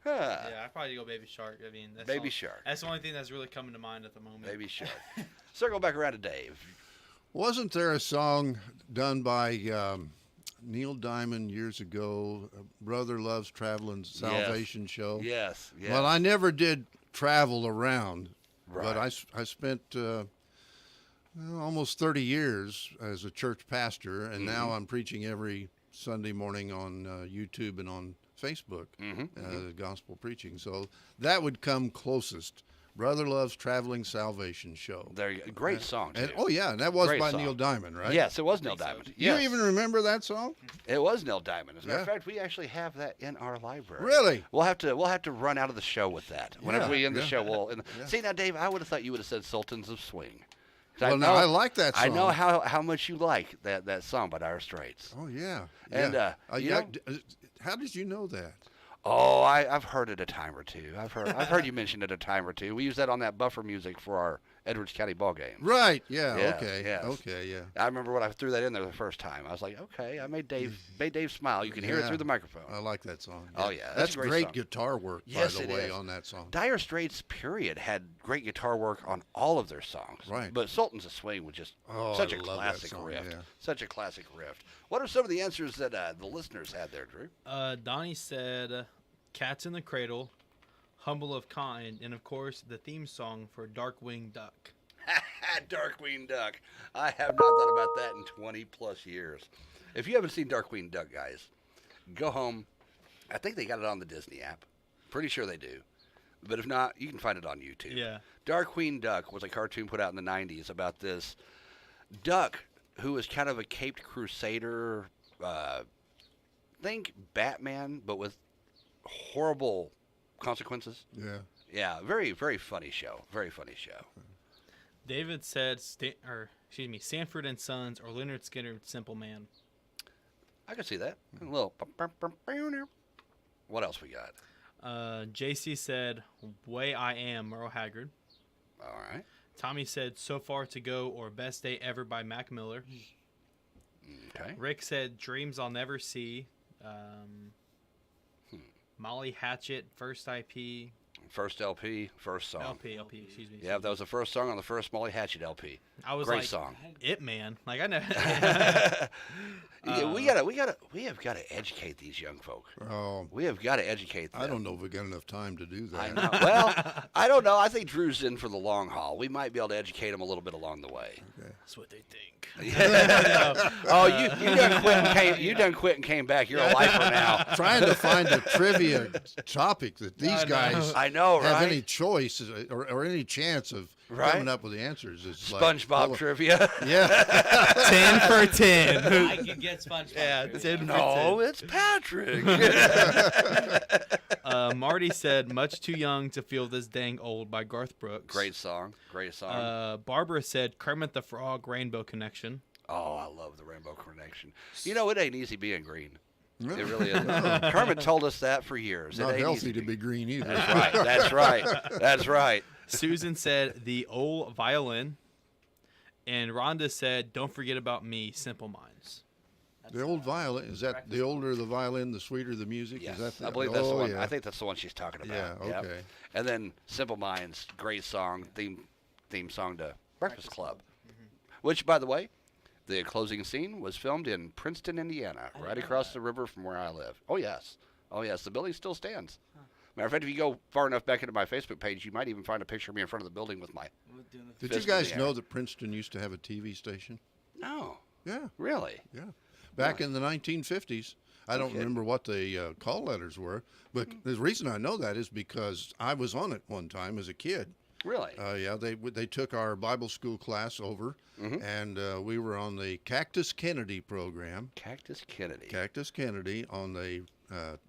Yeah, I'd probably go Baby Shark. I mean, Baby Shark. That's the only thing that's really coming to mind at the moment. Baby Shark. Circle back around to Dave. Wasn't there a song done by Neil Diamond years ago, Brother Loves Traveling Salvation Show? Yes. Well, I never did travel around, Right. but I spent almost 30 years as a church pastor, and now I'm preaching every Sunday morning on YouTube and on Facebook, gospel preaching. So that would come closest. Brother Loves Traveling Salvation Show. There you go. Great song, too. And that was Great by song. Neil Diamond, right? Yes, it was Neil Diamond. Yes. You even remember that song? It was Neil Diamond. As a matter of fact, we actually have that in our library. Really? We'll have to run out of the show with that. Whenever we end the show, we'll. Yeah. See now, Dave, I would have thought you would have said Sultans of Swing. Well, I like that song. I know how much you like that song by Dire Straits. Oh yeah. And how did you know that? Oh, I've heard it a time or two. I've heard you mention it a time or two. We use that on that buffer music for our Edwards County ball game. Right. Yeah. Okay. Yes. Okay. Yeah. I remember when I threw that in there the first time. I was like, okay, I made Dave smile. You can hear it through the microphone. I like that song. Oh yeah, that's a great great song. guitar work, Yes, by the it way, is. on that song. Dire Straits, period, had great guitar work on all of their songs. Right. But Sultans of Swing was just such a love that classic song, riff. yeah. Such a classic riff. What are some of the answers that the listeners had there, Drew? Donnie said Cats in the Cradle, Humble of Kind, and of course the theme song for Darkwing Duck. Darkwing Duck. I have not thought about that in 20 plus years. If you haven't seen Darkwing Duck, guys, go home. I think they got it on the Disney app. Pretty sure they do. But if not, you can find it on YouTube. Yeah. Darkwing Duck was a cartoon put out in the 90s about this duck who was kind of a caped crusader. Think Batman, but with horrible consequences. Yeah. Yeah, very, very funny show. Very funny show. David said, Sanford and Sons or Leonard Skinner, Simple Man. I can see that. A little. What else we got? JC said, Way I Am, Merle Haggard. All right. Tommy said, So Far to Go or Best Day Ever by Mac Miller. Okay. Rick said, Dreams I'll Never See. Molly Hatchet, First IP. First LP, first song. LP, excuse me. Yeah, that was the first song on the first Molly Hatchet LP. I was Great like, song. It Man. Like, I know. Yeah, we have got to educate these young folk. Oh, we have got to educate them. I don't know if we got enough time to do that. I know. Well, I don't know. I think Drew's in for the long haul. We might be able to educate them a little bit along the way. Okay. That's what they think. Oh, you done quit and came. You done quit and came back. You're a lifer now. Trying to find a trivia topic that these guys I know, have right? any choice or any chance of coming up with the answers. It's SpongeBob trivia. Yeah. 10 for 10. I could get SpongeBob. Yeah, trivia. 10 for 10. No, it's Patrick. Marty said, Much Too Young to Feel This Dang Old by Garth Brooks. Great song. Great song. Barbara said, Kermit the Frog, Rainbow Connection. Oh, I love the Rainbow Connection. You know, it ain't easy being green. No. It really isn't. Kermit told us that for years. Not it ain't healthy easy to be green either. That's right. That's right. That's right. Susan said, The Old Violin. And Rhonda said, Don't Forget About Me, Simple Minds. The old violin, is that the older the violin, the sweeter the music? Yes, Is that I believe that's the one. Yeah. I think that's the one she's talking about. Yeah, Yep. okay. And then Simple Minds, great song, theme song to Breakfast Club. Which, by the way, the closing scene was filmed in Princeton, Indiana, right across the river from where I live. Oh, yes. Oh, yes. The building still stands. Matter of fact, if you go far enough back into my Facebook page, you might even find a picture of me in front of the building with my Did you guys know that Princeton used to have a TV station? No. Yeah. Really? Yeah. Back in the 1950s. I don't remember what the call letters were, but the reason I know that is because I was on it one time as a kid. Really? Yeah, they took our Bible school class over, and we were on the Cactus Kennedy program. Cactus Kennedy. Cactus Kennedy on the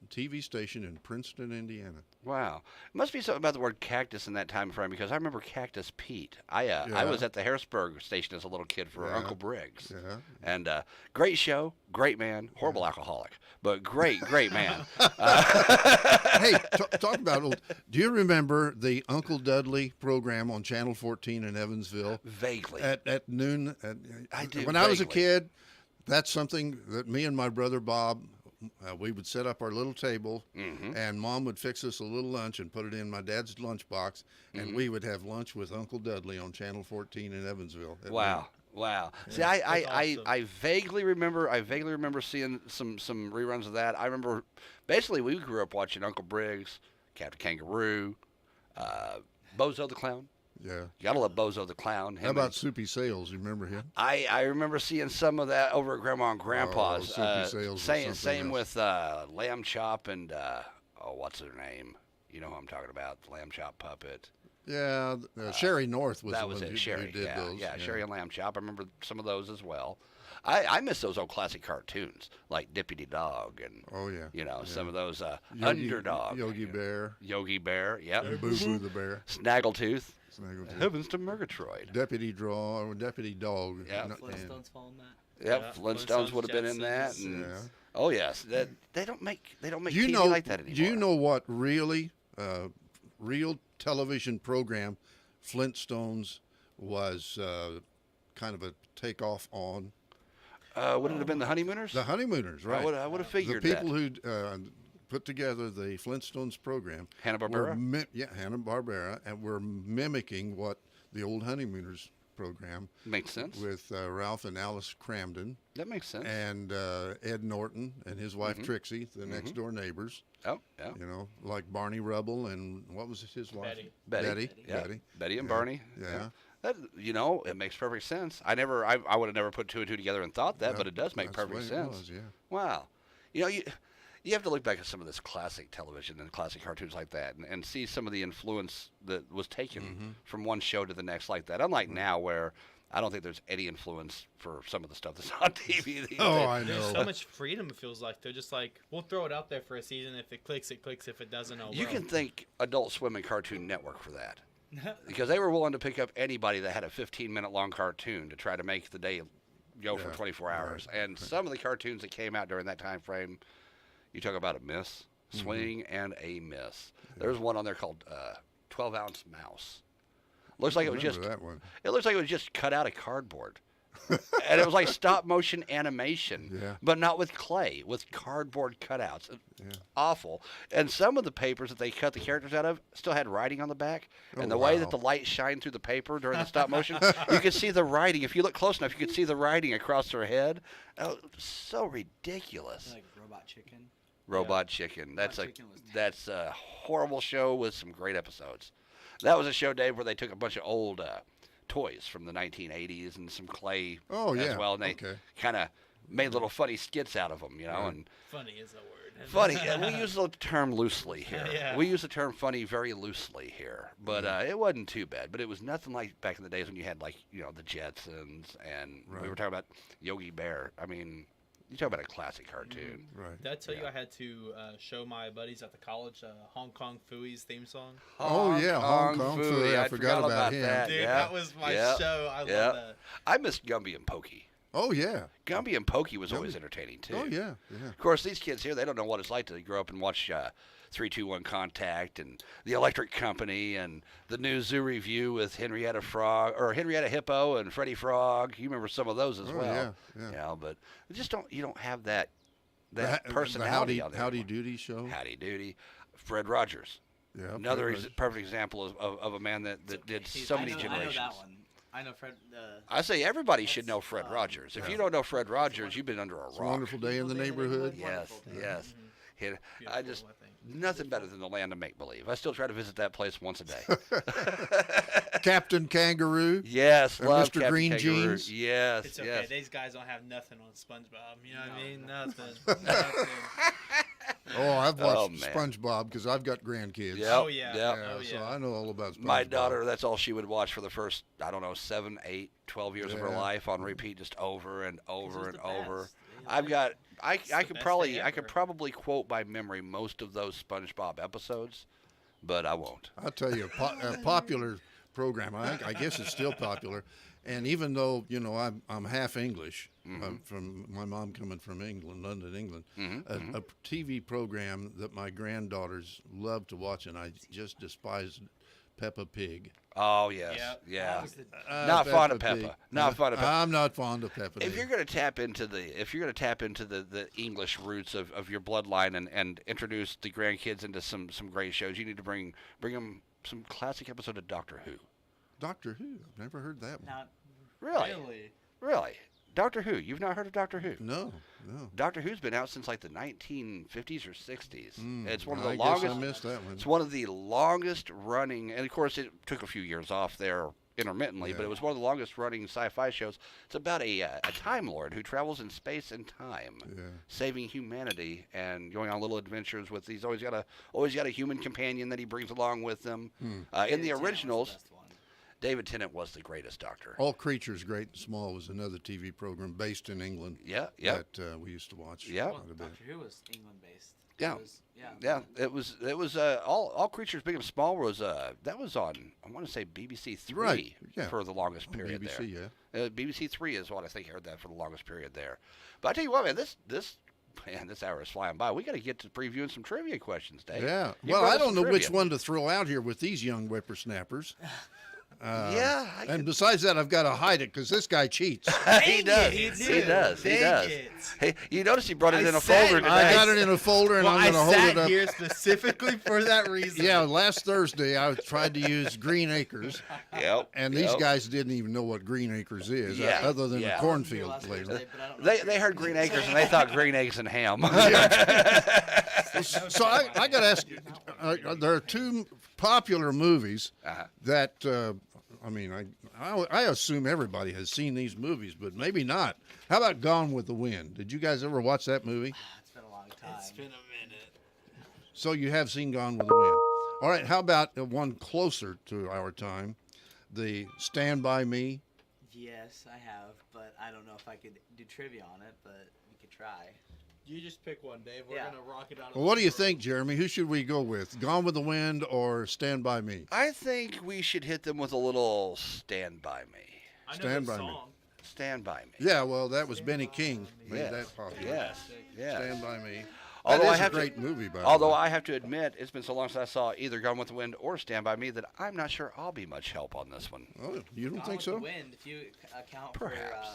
TV station in Princeton, Indiana. Wow. It must be something about the word cactus in that time frame because I remember Cactus Pete. I was at the Harrisburg station as a little kid for Uncle Briggs. Yeah. And great show, great man, horrible alcoholic, but great man. Hey, talk about old. Do you remember the Uncle Dudley program on Channel 14 in Evansville? Vaguely. At noon. I do. When I was a kid, that's something that me and my brother Bob, we would set up our little table, and Mom would fix us a little lunch and put it in my dad's lunchbox, and we would have lunch with Uncle Dudley on Channel 14 in Evansville. Wow. Wow. Yeah. See, I vaguely remember seeing some reruns of that. I remember basically we grew up watching Uncle Briggs, Captain Kangaroo, Bozo the Clown. Yeah. You gotta love Bozo the Clown. How about Soupy Sales? You remember him? I remember seeing some of that over at Grandma and Grandpa's. Soupy Sales. Same with Lamb Chop and what's her name? You know who I'm talking about? The Lamb Chop puppet. Yeah, Sherry North was that the was one it. who Sherry did those. Yeah, Sherry and Lamb Chop. I remember some of those as well. I miss those old classic cartoons like Dippity Dog and some of those Underdog. Yogi Bear. Yogi Bear, yep. And Boo Boo the Bear. Snaggletooth. Heavens to Murgatroyd. Deputy Dog. Yeah. Flintstones fall in that. Yep, Flintstones would have been in that. And, oh yes, they don't make TV like that anymore. Do you know what really real television program Flintstones was kind of a takeoff on? Would it have been the Honeymooners? The Honeymooners, right? I would have figured the people who put together the Flintstones program. Hanna-Barbera? Hanna-Barbera, and we're mimicking what the old Honeymooners program. Makes sense. With Ralph and Alice Cramden. That makes sense. And Ed Norton and his wife Trixie, the next door neighbors. Oh, yeah. You know, like Barney Rubble and what was his wife? Betty. Betty and Barney. Yeah. That, it makes perfect sense. I would have never put two and two together and thought that, but it does make perfect sense. Wow. You have to look back at some of this classic television and classic cartoons like that and see some of the influence that was taken from one show to the next like that. Unlike now where I don't think there's any influence for some of the stuff that's on TV these days. I know. There's so much freedom, it feels like. They're just like, we'll throw it out there for a season. If it clicks, it clicks. If it doesn't, You can thank Adult Swim and Cartoon Network for that. Because they were willing to pick up anybody that had a 15-minute long cartoon to try to make the day go for 24 hours. And some of the cartoons that came out during that time frame, you talk about a miss. Swing and a miss. There's one on there called 12-ounce mouse. Looks like it was just that one. It looks like it was just cut out of cardboard. And it was like stop motion animation, but not with clay, with cardboard cutouts. Awful. And some of the papers that they cut the characters out of still had writing on the back. And the way that the light shined through the paper during the stop motion, you could see the writing. If you look close enough, you could see the writing across their head. Oh, so ridiculous. Like Robot Chicken. Robot Chicken. That's a horrible show with some great episodes. That was a show, Dave, where they took a bunch of old toys from the 1980s and some clay as well, and they kind of made little funny skits out of them, And funny is a word. Funny, we use the term loosely here. We use the term funny very loosely here, but it wasn't too bad. But it was nothing like back in the days when you had the Jetsons, and we were talking about Yogi Bear. I mean, you talk about a classic cartoon. Right. Did I tell you I had to show my buddies at the college Hong Kong Phooey's theme song? Hong Kong Phooey. I forgot about him. That. Dude, that was my show. I love that. I missed Gumby and Pokey. Oh, yeah. Gumby and Pokey was always entertaining, too. Oh, yeah. Of course, these kids here, they don't know what it's like to grow up and watch 321 Contact and The Electric Company and the new Zoo Review with Henrietta Hippo and Freddie Frog. You remember some of those as well. Yeah, but you don't have that personality on there. Howdy Doody show. Howdy Doody. Fred Rogers. Yeah. Another perfect example of a man that did so many generations. I know that one. I know Fred. I say everybody should know Fred Rogers. If you don't know Fred Rogers, you've been under a rock. It's a Wonderful Day in the Neighborhood. Yes. I just nothing better than the land of make believe. I still try to visit that place once a day. Captain Kangaroo. Yes, love Mr. Captain Green Kangaroo. Jeans. Yes, it's okay. yes. These guys don't have nothing on SpongeBob. You know what I mean? Nothing. Oh, I've watched SpongeBob because I've got grandkids. Yep. Oh, yeah. So I know all about SpongeBob. My daughter, that's all she would watch for the first, 7, 8, 12 years of her life on repeat, just over and over and over. I could probably quote by memory most of those SpongeBob episodes, but I won't. I'll tell you, a popular program. I guess it's still popular. And even though I'm half English, from my mom coming from England, London, England, a TV program that my granddaughters love to watch, and I just despise Peppa Pig. Oh yes, yeah. Not fond of Peppa. Not fond of Peppa. I'm not fond of Peppa. If you're going to tap into the English roots of your bloodline and introduce the grandkids into some great shows, you need to bring them some classic episode of Doctor Who. Doctor Who? I've never heard that one. Really? Doctor Who? You've not heard of Doctor Who? No. Doctor Who's been out since like the 1950s or 60s. It's one of the I longest. guess I missed that one. It's one of the longest running, and of course it took a few years off there intermittently, but it was one of the longest running sci-fi shows. It's about a Time Lord who travels in space and time, saving humanity and going on little adventures with. He's always got a human companion that he brings along with him. In the originals, David Tennant was the greatest Doctor. All Creatures Great and Small was another TV program based in England. That we used to watch. Doctor Who was England based. It was All Creatures Big and Small was that was on, I want to say BBC 3 for the longest period BBC, there. BBC 3 is what I think I heard that for the longest period there. But I tell you what, man, this hour is flying by. We got to get to previewing some trivia questions, Dave. Yeah. Well, I don't know which one to throw out here with these young whippersnappers. And besides that, I've got to hide it because this guy cheats. He does. Hey, you notice he brought it in a folder today. I got it in a folder, and I'm going to hold it up. I sat here specifically for that reason. Yeah, last Thursday I tried to use Green Acres. And these guys didn't even know what Green Acres is, other than a cornfield flavor. They heard Green Acres and they thought green eggs and ham. So I got to ask you, there are two popular movies that I assume everybody has seen these movies, but maybe not. How about Gone with the Wind? Did you guys ever watch that movie? It's been a long time. It's been a minute. So you have seen Gone with the Wind. All right, how about one closer to our time, the Stand By Me? Yes, I have, but I don't know if I could do trivia on it, but we could try. You just pick one, Dave. We're going to rock it out. Well, what do you think, Jeremy? Who should we go with? Gone with the Wind or Stand By Me? I think we should hit them with a little Stand By Me. Stand By Me. Stand By Me. Yeah, well, that was Benny King made that popular. Yes. Stand By Me. Although That is a great movie, by the Although way. I have to admit, it's been so long since I saw either Gone with the Wind or Stand By Me that I'm not sure I'll be much help on this one. Oh, you don't Gone think with so? The Wind, if you account Perhaps.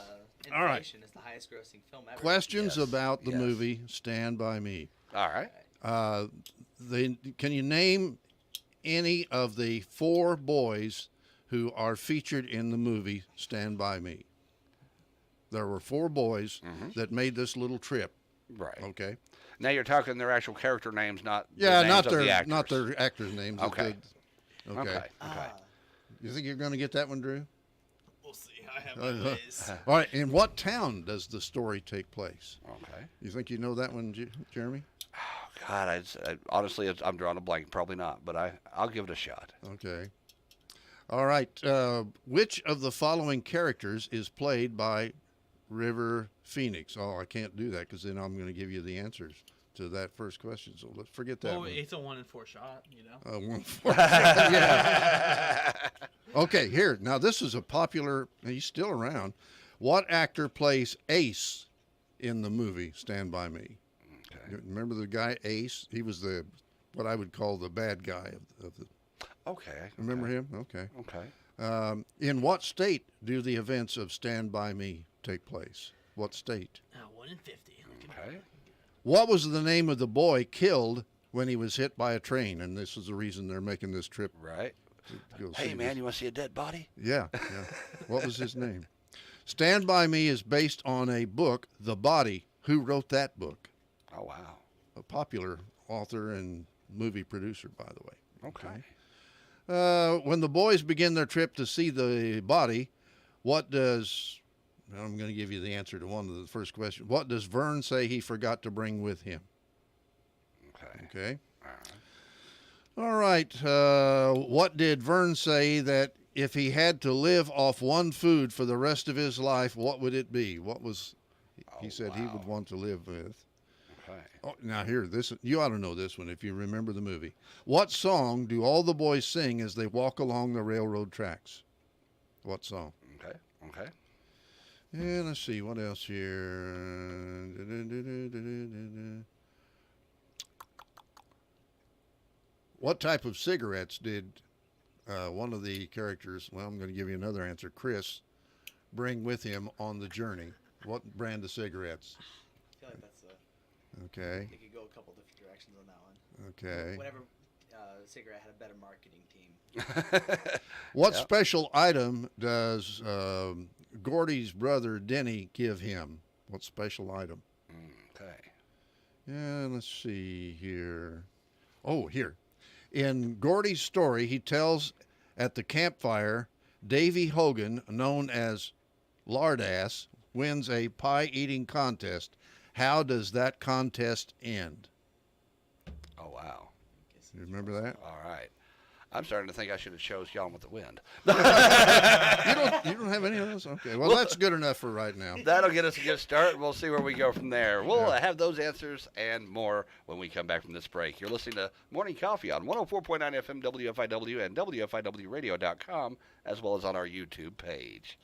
for All right. inflation, it's the highest grossing film ever. Questions Yes, about the yes. movie Stand By Me. All right. Can you name any of the 4 boys who are featured in the movie Stand By Me? There were 4 boys that made this little trip. Right. Okay. Now you're talking their actual character names, not the Yeah, names not of their the actors. not their actors' names. but Okay. the- okay. Okay. You think you're going to get that one, Drew? We'll see. I have my ways. All right. In what town does the story take place? Okay. You think you know that one, Jeremy? God, honestly, I'm drawing a blank. Probably not, but I'll give it a shot. Okay. All right. Which of the following characters is played by River Phoenix? Oh, I can't do that because then I'm going to give you the answers to that first question. So let's forget that Well, one. it's a 1 in 4 shot, you know. 1 in 4 shot, yeah. Okay, here. Now, this is a popular, he's still around. What actor plays Ace in the movie Stand By Me? Okay. Remember the guy Ace? He was what I would call the bad guy of the. Okay. Remember him? Okay. Okay. In what state do the events of Stand By Me take place? What state? 1 in 50. Okay. What was the name of the boy killed when he was hit by a train? And this is the reason they're making this trip. Right. to go Hey, see man, this. you want to see a dead body? Yeah. What was his name? Stand By Me is based on a book, The Body. Who wrote that book? Oh, wow. A popular author and movie producer, by the way. Okay. When the boys begin their trip to see the body, what does... I'm going to give you the answer to one of the first questions. What does Vern say he forgot to bring with him? Okay. All right. What did Vern say that if he had to live off one food for the rest of his life, what would it be? What was he said he would want to live with? Okay. Oh, now here, you ought to know this one if you remember the movie. What song do all the boys sing as they walk along the railroad tracks? What song? Okay. Okay. And let's see, what else here? What type of cigarettes did one of the characters, well, I'm going to give you another answer, Chris, bring with him on the journey? What brand of cigarettes? I feel like that's Okay. You could go a couple different directions on that one. Okay. Whatever cigarette had a better marketing team. What special item does Gordy's brother Denny give him? What special item? Okay. Yeah, let's see here. Oh, here. In Gordy's story, he tells at the campfire, Davy Hogan, known as Lardass, wins a pie-eating contest. How does that contest end? Oh, wow. You remember that? All right. I'm starting to think I should have chose Gone with the Wind. You don't have any of those? Okay. Well, that's good enough for right now. That'll get us a good start. We'll see where we go from there. We'll have those answers and more when we come back from this break. You're listening to Morning Coffee on 104.9 FM WFIW and WFIWradio.com, as well as on our YouTube page.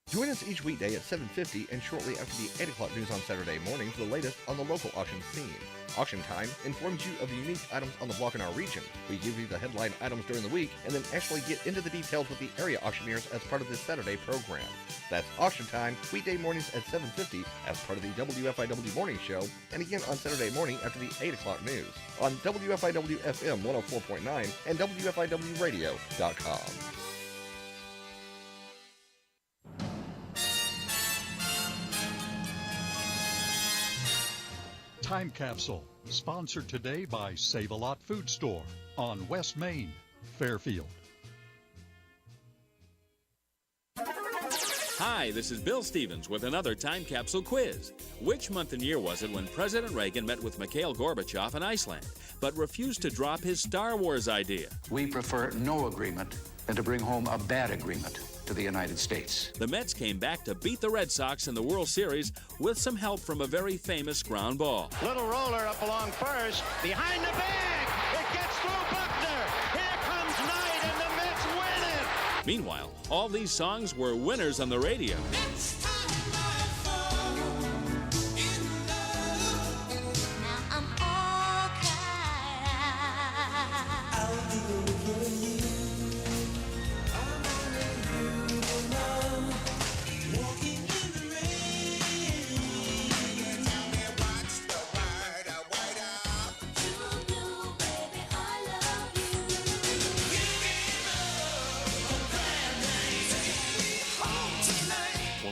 Join us each weekday at 7:50 and shortly after the 8 o'clock news on Saturday morning for the latest on the local auction scene. Auction Time informs you of the unique items on the block in our region. We give you the headline items during the week and then actually get into the details with the area auctioneers as part of this Saturday program. That's Auction Time, weekday mornings at 7:50 as part of the WFIW Morning Show, and again on Saturday morning after the 8 o'clock news on WFIW FM 104.9 and WFIWradio.com. Time Capsule, sponsored today by Save-A-Lot Food Store on West Main, Fairfield. Hi, this is Bill Stevens with another Time Capsule quiz. Which month and year was it when President Reagan met with Mikhail Gorbachev in Iceland, but refused to drop his Star Wars idea? We prefer no agreement than to bring home a bad agreement to the United States. The Mets came back to beat the Red Sox in the World Series with some help from a very famous ground ball. Little roller up along first, behind the bag, it gets through Buckner. Here comes Knight, and the Mets win it. Meanwhile, all these songs were winners on the radio.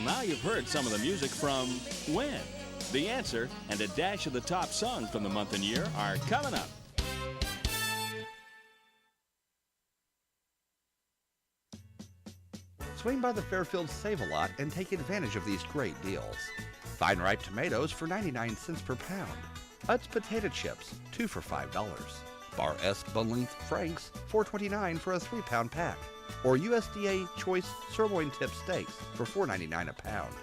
Now you've heard some of the music from When. The Answer and a dash of the top songs from the month and year are coming up. Swing by the Fairfield Save-A-Lot and take advantage of these great deals. Fine ripe tomatoes for 99 cents per pound. Utz potato chips, 2 for $5. Bar-esque bun-length Franks, $4.29 for a 3-pound pack. Or USDA Choice Sirloin Tip Steaks for $4.99 a pound.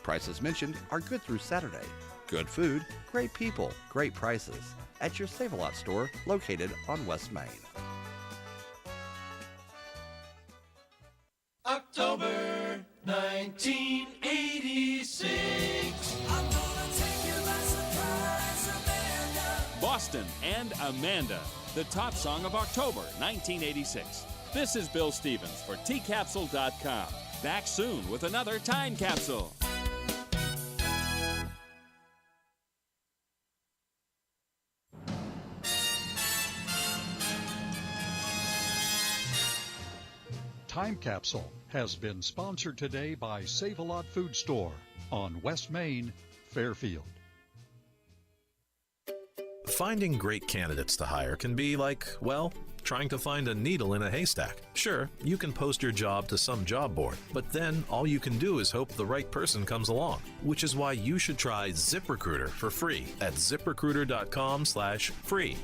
Prices mentioned are good through Saturday. Good food, great people, great prices. At your Save-A-Lot store located on West Main. October 1986. I'm gonna take you by surprise, Amanda. Boston and Amanda, the top song of October 1986. This is Bill Stevens for tcapsule.com. Back soon with another Time Capsule. Time Capsule has been sponsored today by Save-A-Lot Food Store on West Main, Fairfield. Finding great candidates to hire can be like, well, trying to find a needle in a haystack. Sure, you can post your job to some job board, but then all you can do is hope the right person comes along, which is why you should try ZipRecruiter for free at ziprecruiter.com/free.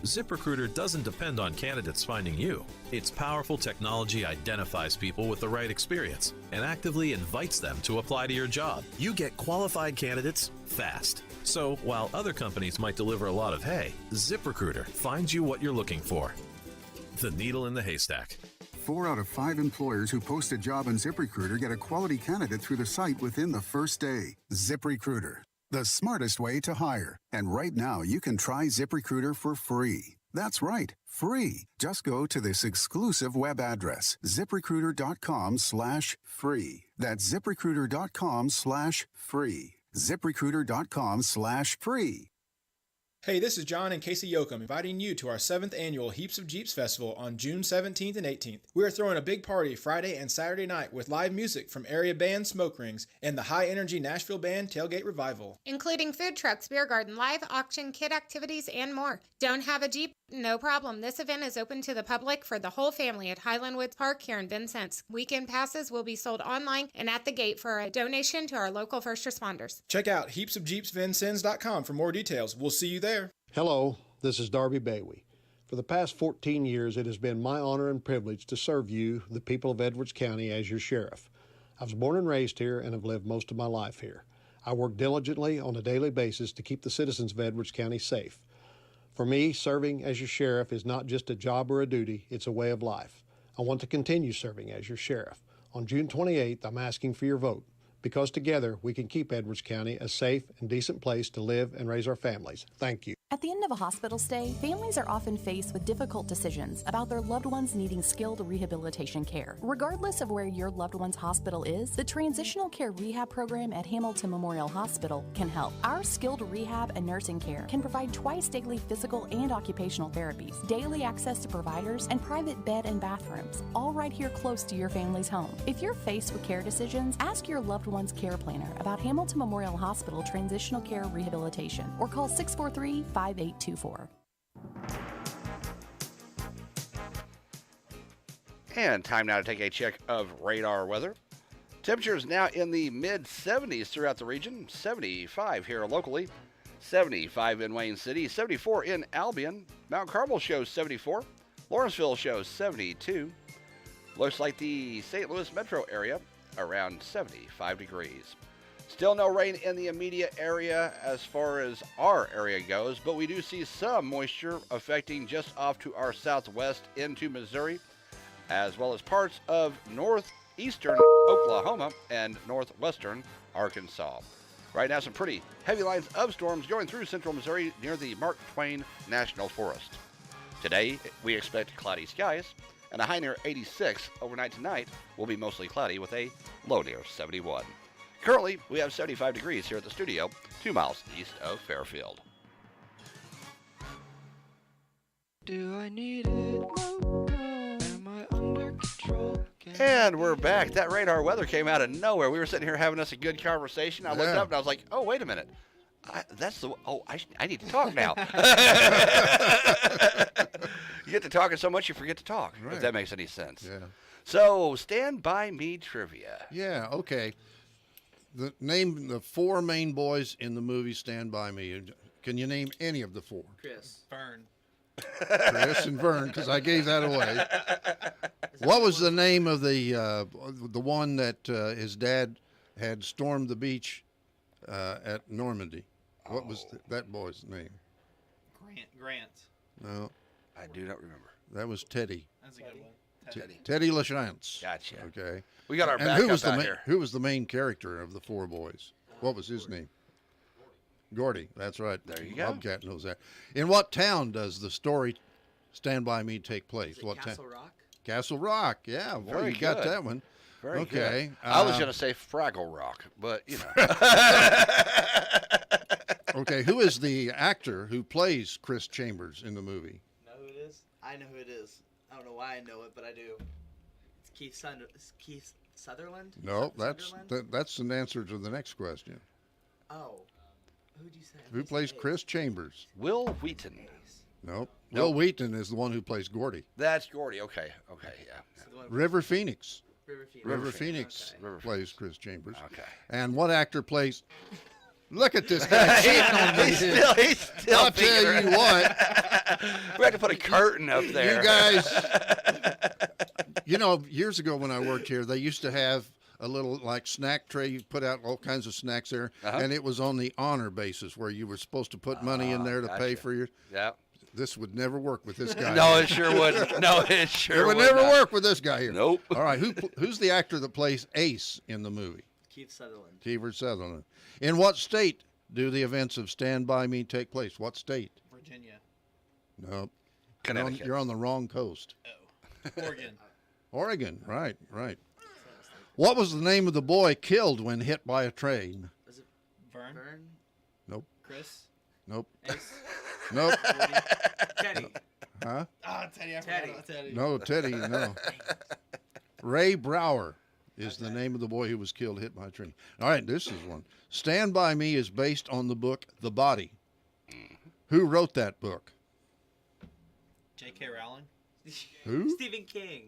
ZipRecruiter doesn't depend on candidates finding you. Its powerful technology identifies people with the right experience and actively invites them to apply to your job. You get qualified candidates fast. So while other companies might deliver a lot of hay, ZipRecruiter finds you what you're looking for. The needle in the haystack. 4 out of 5 employers who post a job on ZipRecruiter get a quality candidate through the site within the first day. ZipRecruiter, the smartest way to hire. And right now, you can try ZipRecruiter for free. That's right, free. Just go to this exclusive web address, ziprecruiter.com/free. That's ziprecruiter.com/free. ZipRecruiter.com/free. Hey, this is John and Casey Yoakum inviting you to our 7th annual Heaps of Jeeps Festival on June 17th and 18th. We are throwing a big party Friday and Saturday night with live music from area band Smoke Rings and the high-energy Nashville band Tailgate Revival. Including food trucks, beer garden, live auction, kid activities, and more. Don't have a Jeep? No problem. This event is open to the public for the whole family at Highland Woods Park here in Vincennes. Weekend passes will be sold online and at the gate for a donation to our local first responders. Check out heapsofjeepsvincennes.com for more details. We'll see you there. Hello, this is Darby Bailey. For the past 14 years, it has been my honor and privilege to serve you, the people of Edwards County, as your sheriff. I was born and raised here and have lived most of my life here. I work diligently on a daily basis to keep the citizens of Edwards County safe. For me, serving as your sheriff is not just a job or a duty, it's a way of life. I want to continue serving as your sheriff. On June 28th, I'm asking for your vote, because together we can keep Edwards County a safe and decent place to live and raise our families. Thank you. At the end of a hospital stay, families are often faced with difficult decisions about their loved ones needing skilled rehabilitation care. Regardless of where your loved one's hospital is, the Transitional Care Rehab program at Hamilton Memorial Hospital can help. Our skilled rehab and nursing care can provide twice daily physical and occupational therapies, daily access to providers, and private bed and bathrooms, all right here close to your family's home. If you're faced with care decisions, ask your loved one's care planner about Hamilton Memorial Hospital Transitional Care Rehabilitation or call 643-5824. And time now to take a check of radar weather. Temperatures now in the mid-70s throughout the region. 75 here locally. 75 in Wayne City. 74 in Albion. Mount Carmel shows 74. Lawrenceville shows 72. Looks like the St. Louis metro area around 75 degrees. Still no rain in the immediate area as far as our area goes, but we do see some moisture affecting just off to our southwest into Missouri. as well as parts of northeastern Oklahoma and northwestern Arkansas. Right now, some pretty heavy lines of storms going through central Missouri near the Mark Twain National Forest. Today, we expect cloudy skies and a high near 86. Overnight tonight will be mostly cloudy with a low near 71. Currently, we have 75 degrees here at the studio, 2 miles east of Fairfield. Do I need it? Am I under control? And we're back. That radar weather came out of nowhere. We were sitting here having us a good conversation. I looked up and I was like, oh, wait a minute. I need to talk now. You get to talking so much you forget to talk, if that makes any sense. Yeah. So, Stand By Me trivia. Yeah, okay. Name the 4 main boys in the movie Stand By Me. Can you name any of the 4? Chris. Vern. Chris and Vern, because I gave that away. What was the name of the one that his dad had stormed the beach at Normandy? What was that boy's name? Grant. No. I do not remember. That was Teddy. That's a good one. Teddy LaChance. Gotcha. Okay. We got our and backup out here. Who was the main character of the 4 boys? What was his name? Gordy. That's right. There you go. Bobcat knows that. In what town does the story Stand By Me take place? What Castle town? Rock? Castle Rock. Yeah. Boy, Very you got good. that one. Very okay. good. I was going to say Fraggle Rock, but, you know. Okay. Who is the actor who plays Chris Chambers in the movie? Know who it is? I know who it is. I don't know why I know it, but I do. It's Keith Sutherland? No, that's Sunderland? that's an answer to the next question. Oh. Who'd you say? Who plays Chris Chambers? Will Wheaton. Nope. Will Wheaton is the one who plays Gordy. That's Gordy. Okay, yeah. River Phoenix. River Phoenix plays Chris Chambers. Okay. And what actor plays... Look at this guy cheating on me. He's still I'll tell you what. We have to put a curtain up there. You guys, years ago when I worked here, they used to have a little like snack tray. You put out all kinds of snacks there, and it was on the honor basis where you were supposed to put money in there to pay for your... Yeah. This would never work with this guy. No, it sure wouldn't. No, it sure would never work with this guy here. Nope. All right, who's the actor that plays Ace in the movie? Keith Sutherland. Kiefer Sutherland. In what state do the events of Stand By Me take place? What state? Virginia. Nope. Connecticut. You're on the wrong coast. Oh. Oregon. Oregon, right. What was the name of the boy killed when hit by a train? Was it Vern? Nope. Chris? Nope. Ace? Nope. Teddy. Huh? Teddy. I forgot about Teddy. No, Teddy, no. Ray Brower is the name of the boy who was killed hit by a train. All right, this is one. Stand By Me is based on the book The Body. Who wrote that book? J.K. Rowling? Who? Stephen King.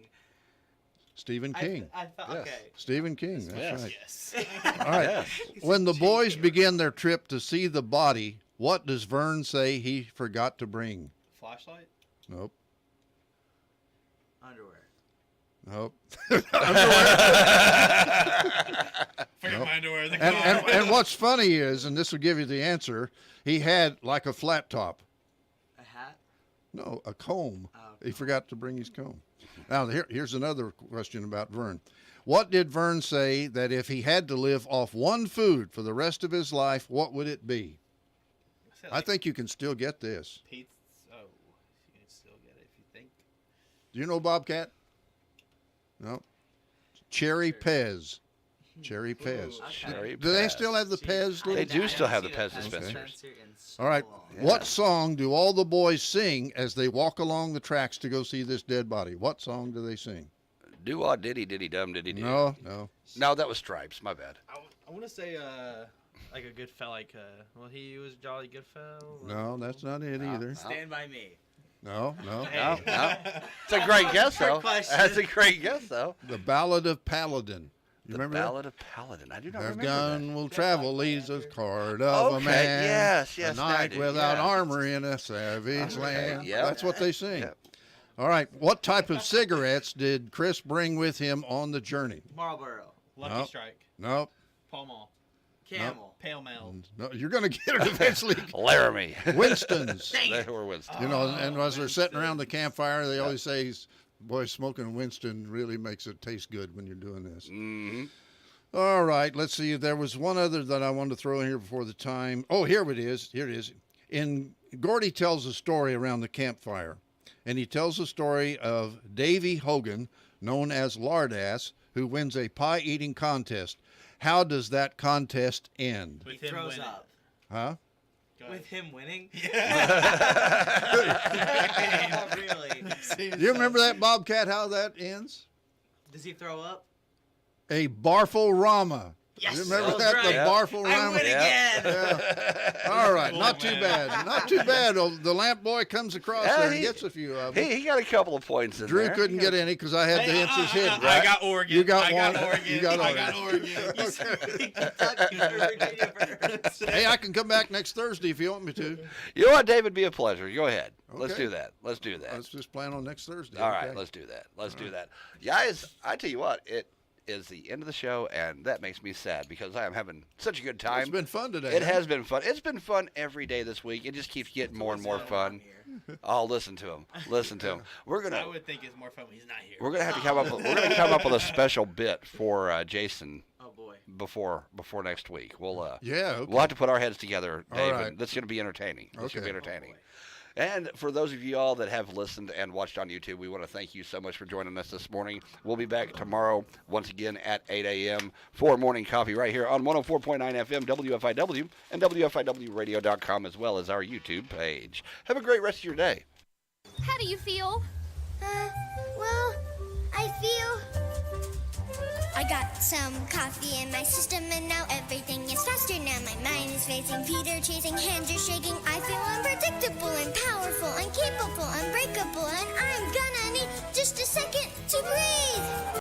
Stephen King. I thought, Yes. okay. Stephen King, that's right. Yes. All right. When the boys begin their trip to see the body, what does Vern say he forgot to bring? Flashlight? Nope. Underwear. Nope. Forget my underwear. And what's funny is, and this will give you the answer, he had like a flat top. A hat? No, a comb. He forgot to bring his comb. Now, here's another question about Vern. What did Vern say that if he had to live off one food for the rest of his life, what would it be? I think you can still get this. Pizza. Oh, you can still get it if you think. Do you know Bobcat? No. Cherry Pez. Cherry Pez. Cherry Do they Pez. still have the Pez? They do still have the Pez dispensers. All right. What song do all the boys sing as they walk along the tracks to go see this dead body? What song do they sing? Do-wah diddy diddy dum diddy diddy. No. No, that was Stripes. My bad. I want to say like a good fella, well, he was jolly good fellow. No, that's not it either. Stand By Me. No. No. It's a great guess, though. question. That's a great guess, though. The Ballad of Paladin. You remember Ballad of Paladin. I do not that? remember Gun will travel leads us card of a man. Yes, A now I knight do, without yeah. armor in a savage land. yep. That's what they sing. Yep. All right. What type of cigarettes did Chris bring with him on the journey? Marlboro. Lucky Nope. Strike. Nope. Pall Mall. Camel. Pale Male. No, you're going to get it eventually. Laramie. Winston's. They were Winston. You know, and as they're sitting around the campfire, they always say, Boy, smoking Winston really makes it taste good when you're doing this. Mm-hmm. All right, let's see. There was one other that I wanted to throw in here before the time. Oh, here it is. Here it is. Gordy tells a story around the campfire, and he tells the story of Davy Hogan, known as Lardass, who wins a pie-eating contest. How does that contest end? He throws up. Huh? With him winning? Yeah. Really? You remember that, Bobcat, how that ends? Does he throw up? A Barfel-Rama. Yes, You remember that was that? right. The Barfel-Rama? I win again. Yeah. All right, not too bad. Not too bad. The lamp boy comes across there and gets a few of them. He got a couple of points in Drew there. couldn't get any because I had the answers hidden. I got Oregon. You got I one. got Oregon. You got I Oregon. got Oregon. Hey, I can come back next Thursday if you want me to. You know what, David? Be a pleasure. Go ahead. Let's Okay. do that. Let's do that. Let's just plan on next Thursday. All right, okay? let's do that. Let's do that. Guys, I tell you what, it is the end of the show, and that makes me sad because I am having such a good time. It's been fun today. It has been fun. It's been fun every day this week. It just keeps getting more and more fun. Oh, listen to him. Listen to him. I would think it's more fun when he's not here. We're gonna have to come up. We're gonna come up with a special bit for Jason. Oh boy. Before next week, we'll okay. we'll have to put our heads together, All Dave. right. And that's gonna be entertaining. It's gonna be Okay. entertaining. And for those of you all that have listened and watched on YouTube, we want to thank you so much for joining us this morning. We'll be back tomorrow once again at 8 a.m. for Morning Coffee right here on 104.9 FM WFIW and WFIWradio.com, as well as our YouTube page. Have a great rest of your day. How do you feel? Well, I feel I got some coffee in my system and now everything is faster. Now my mind is racing, feet are chasing, hands are shaking. I feel unpredictable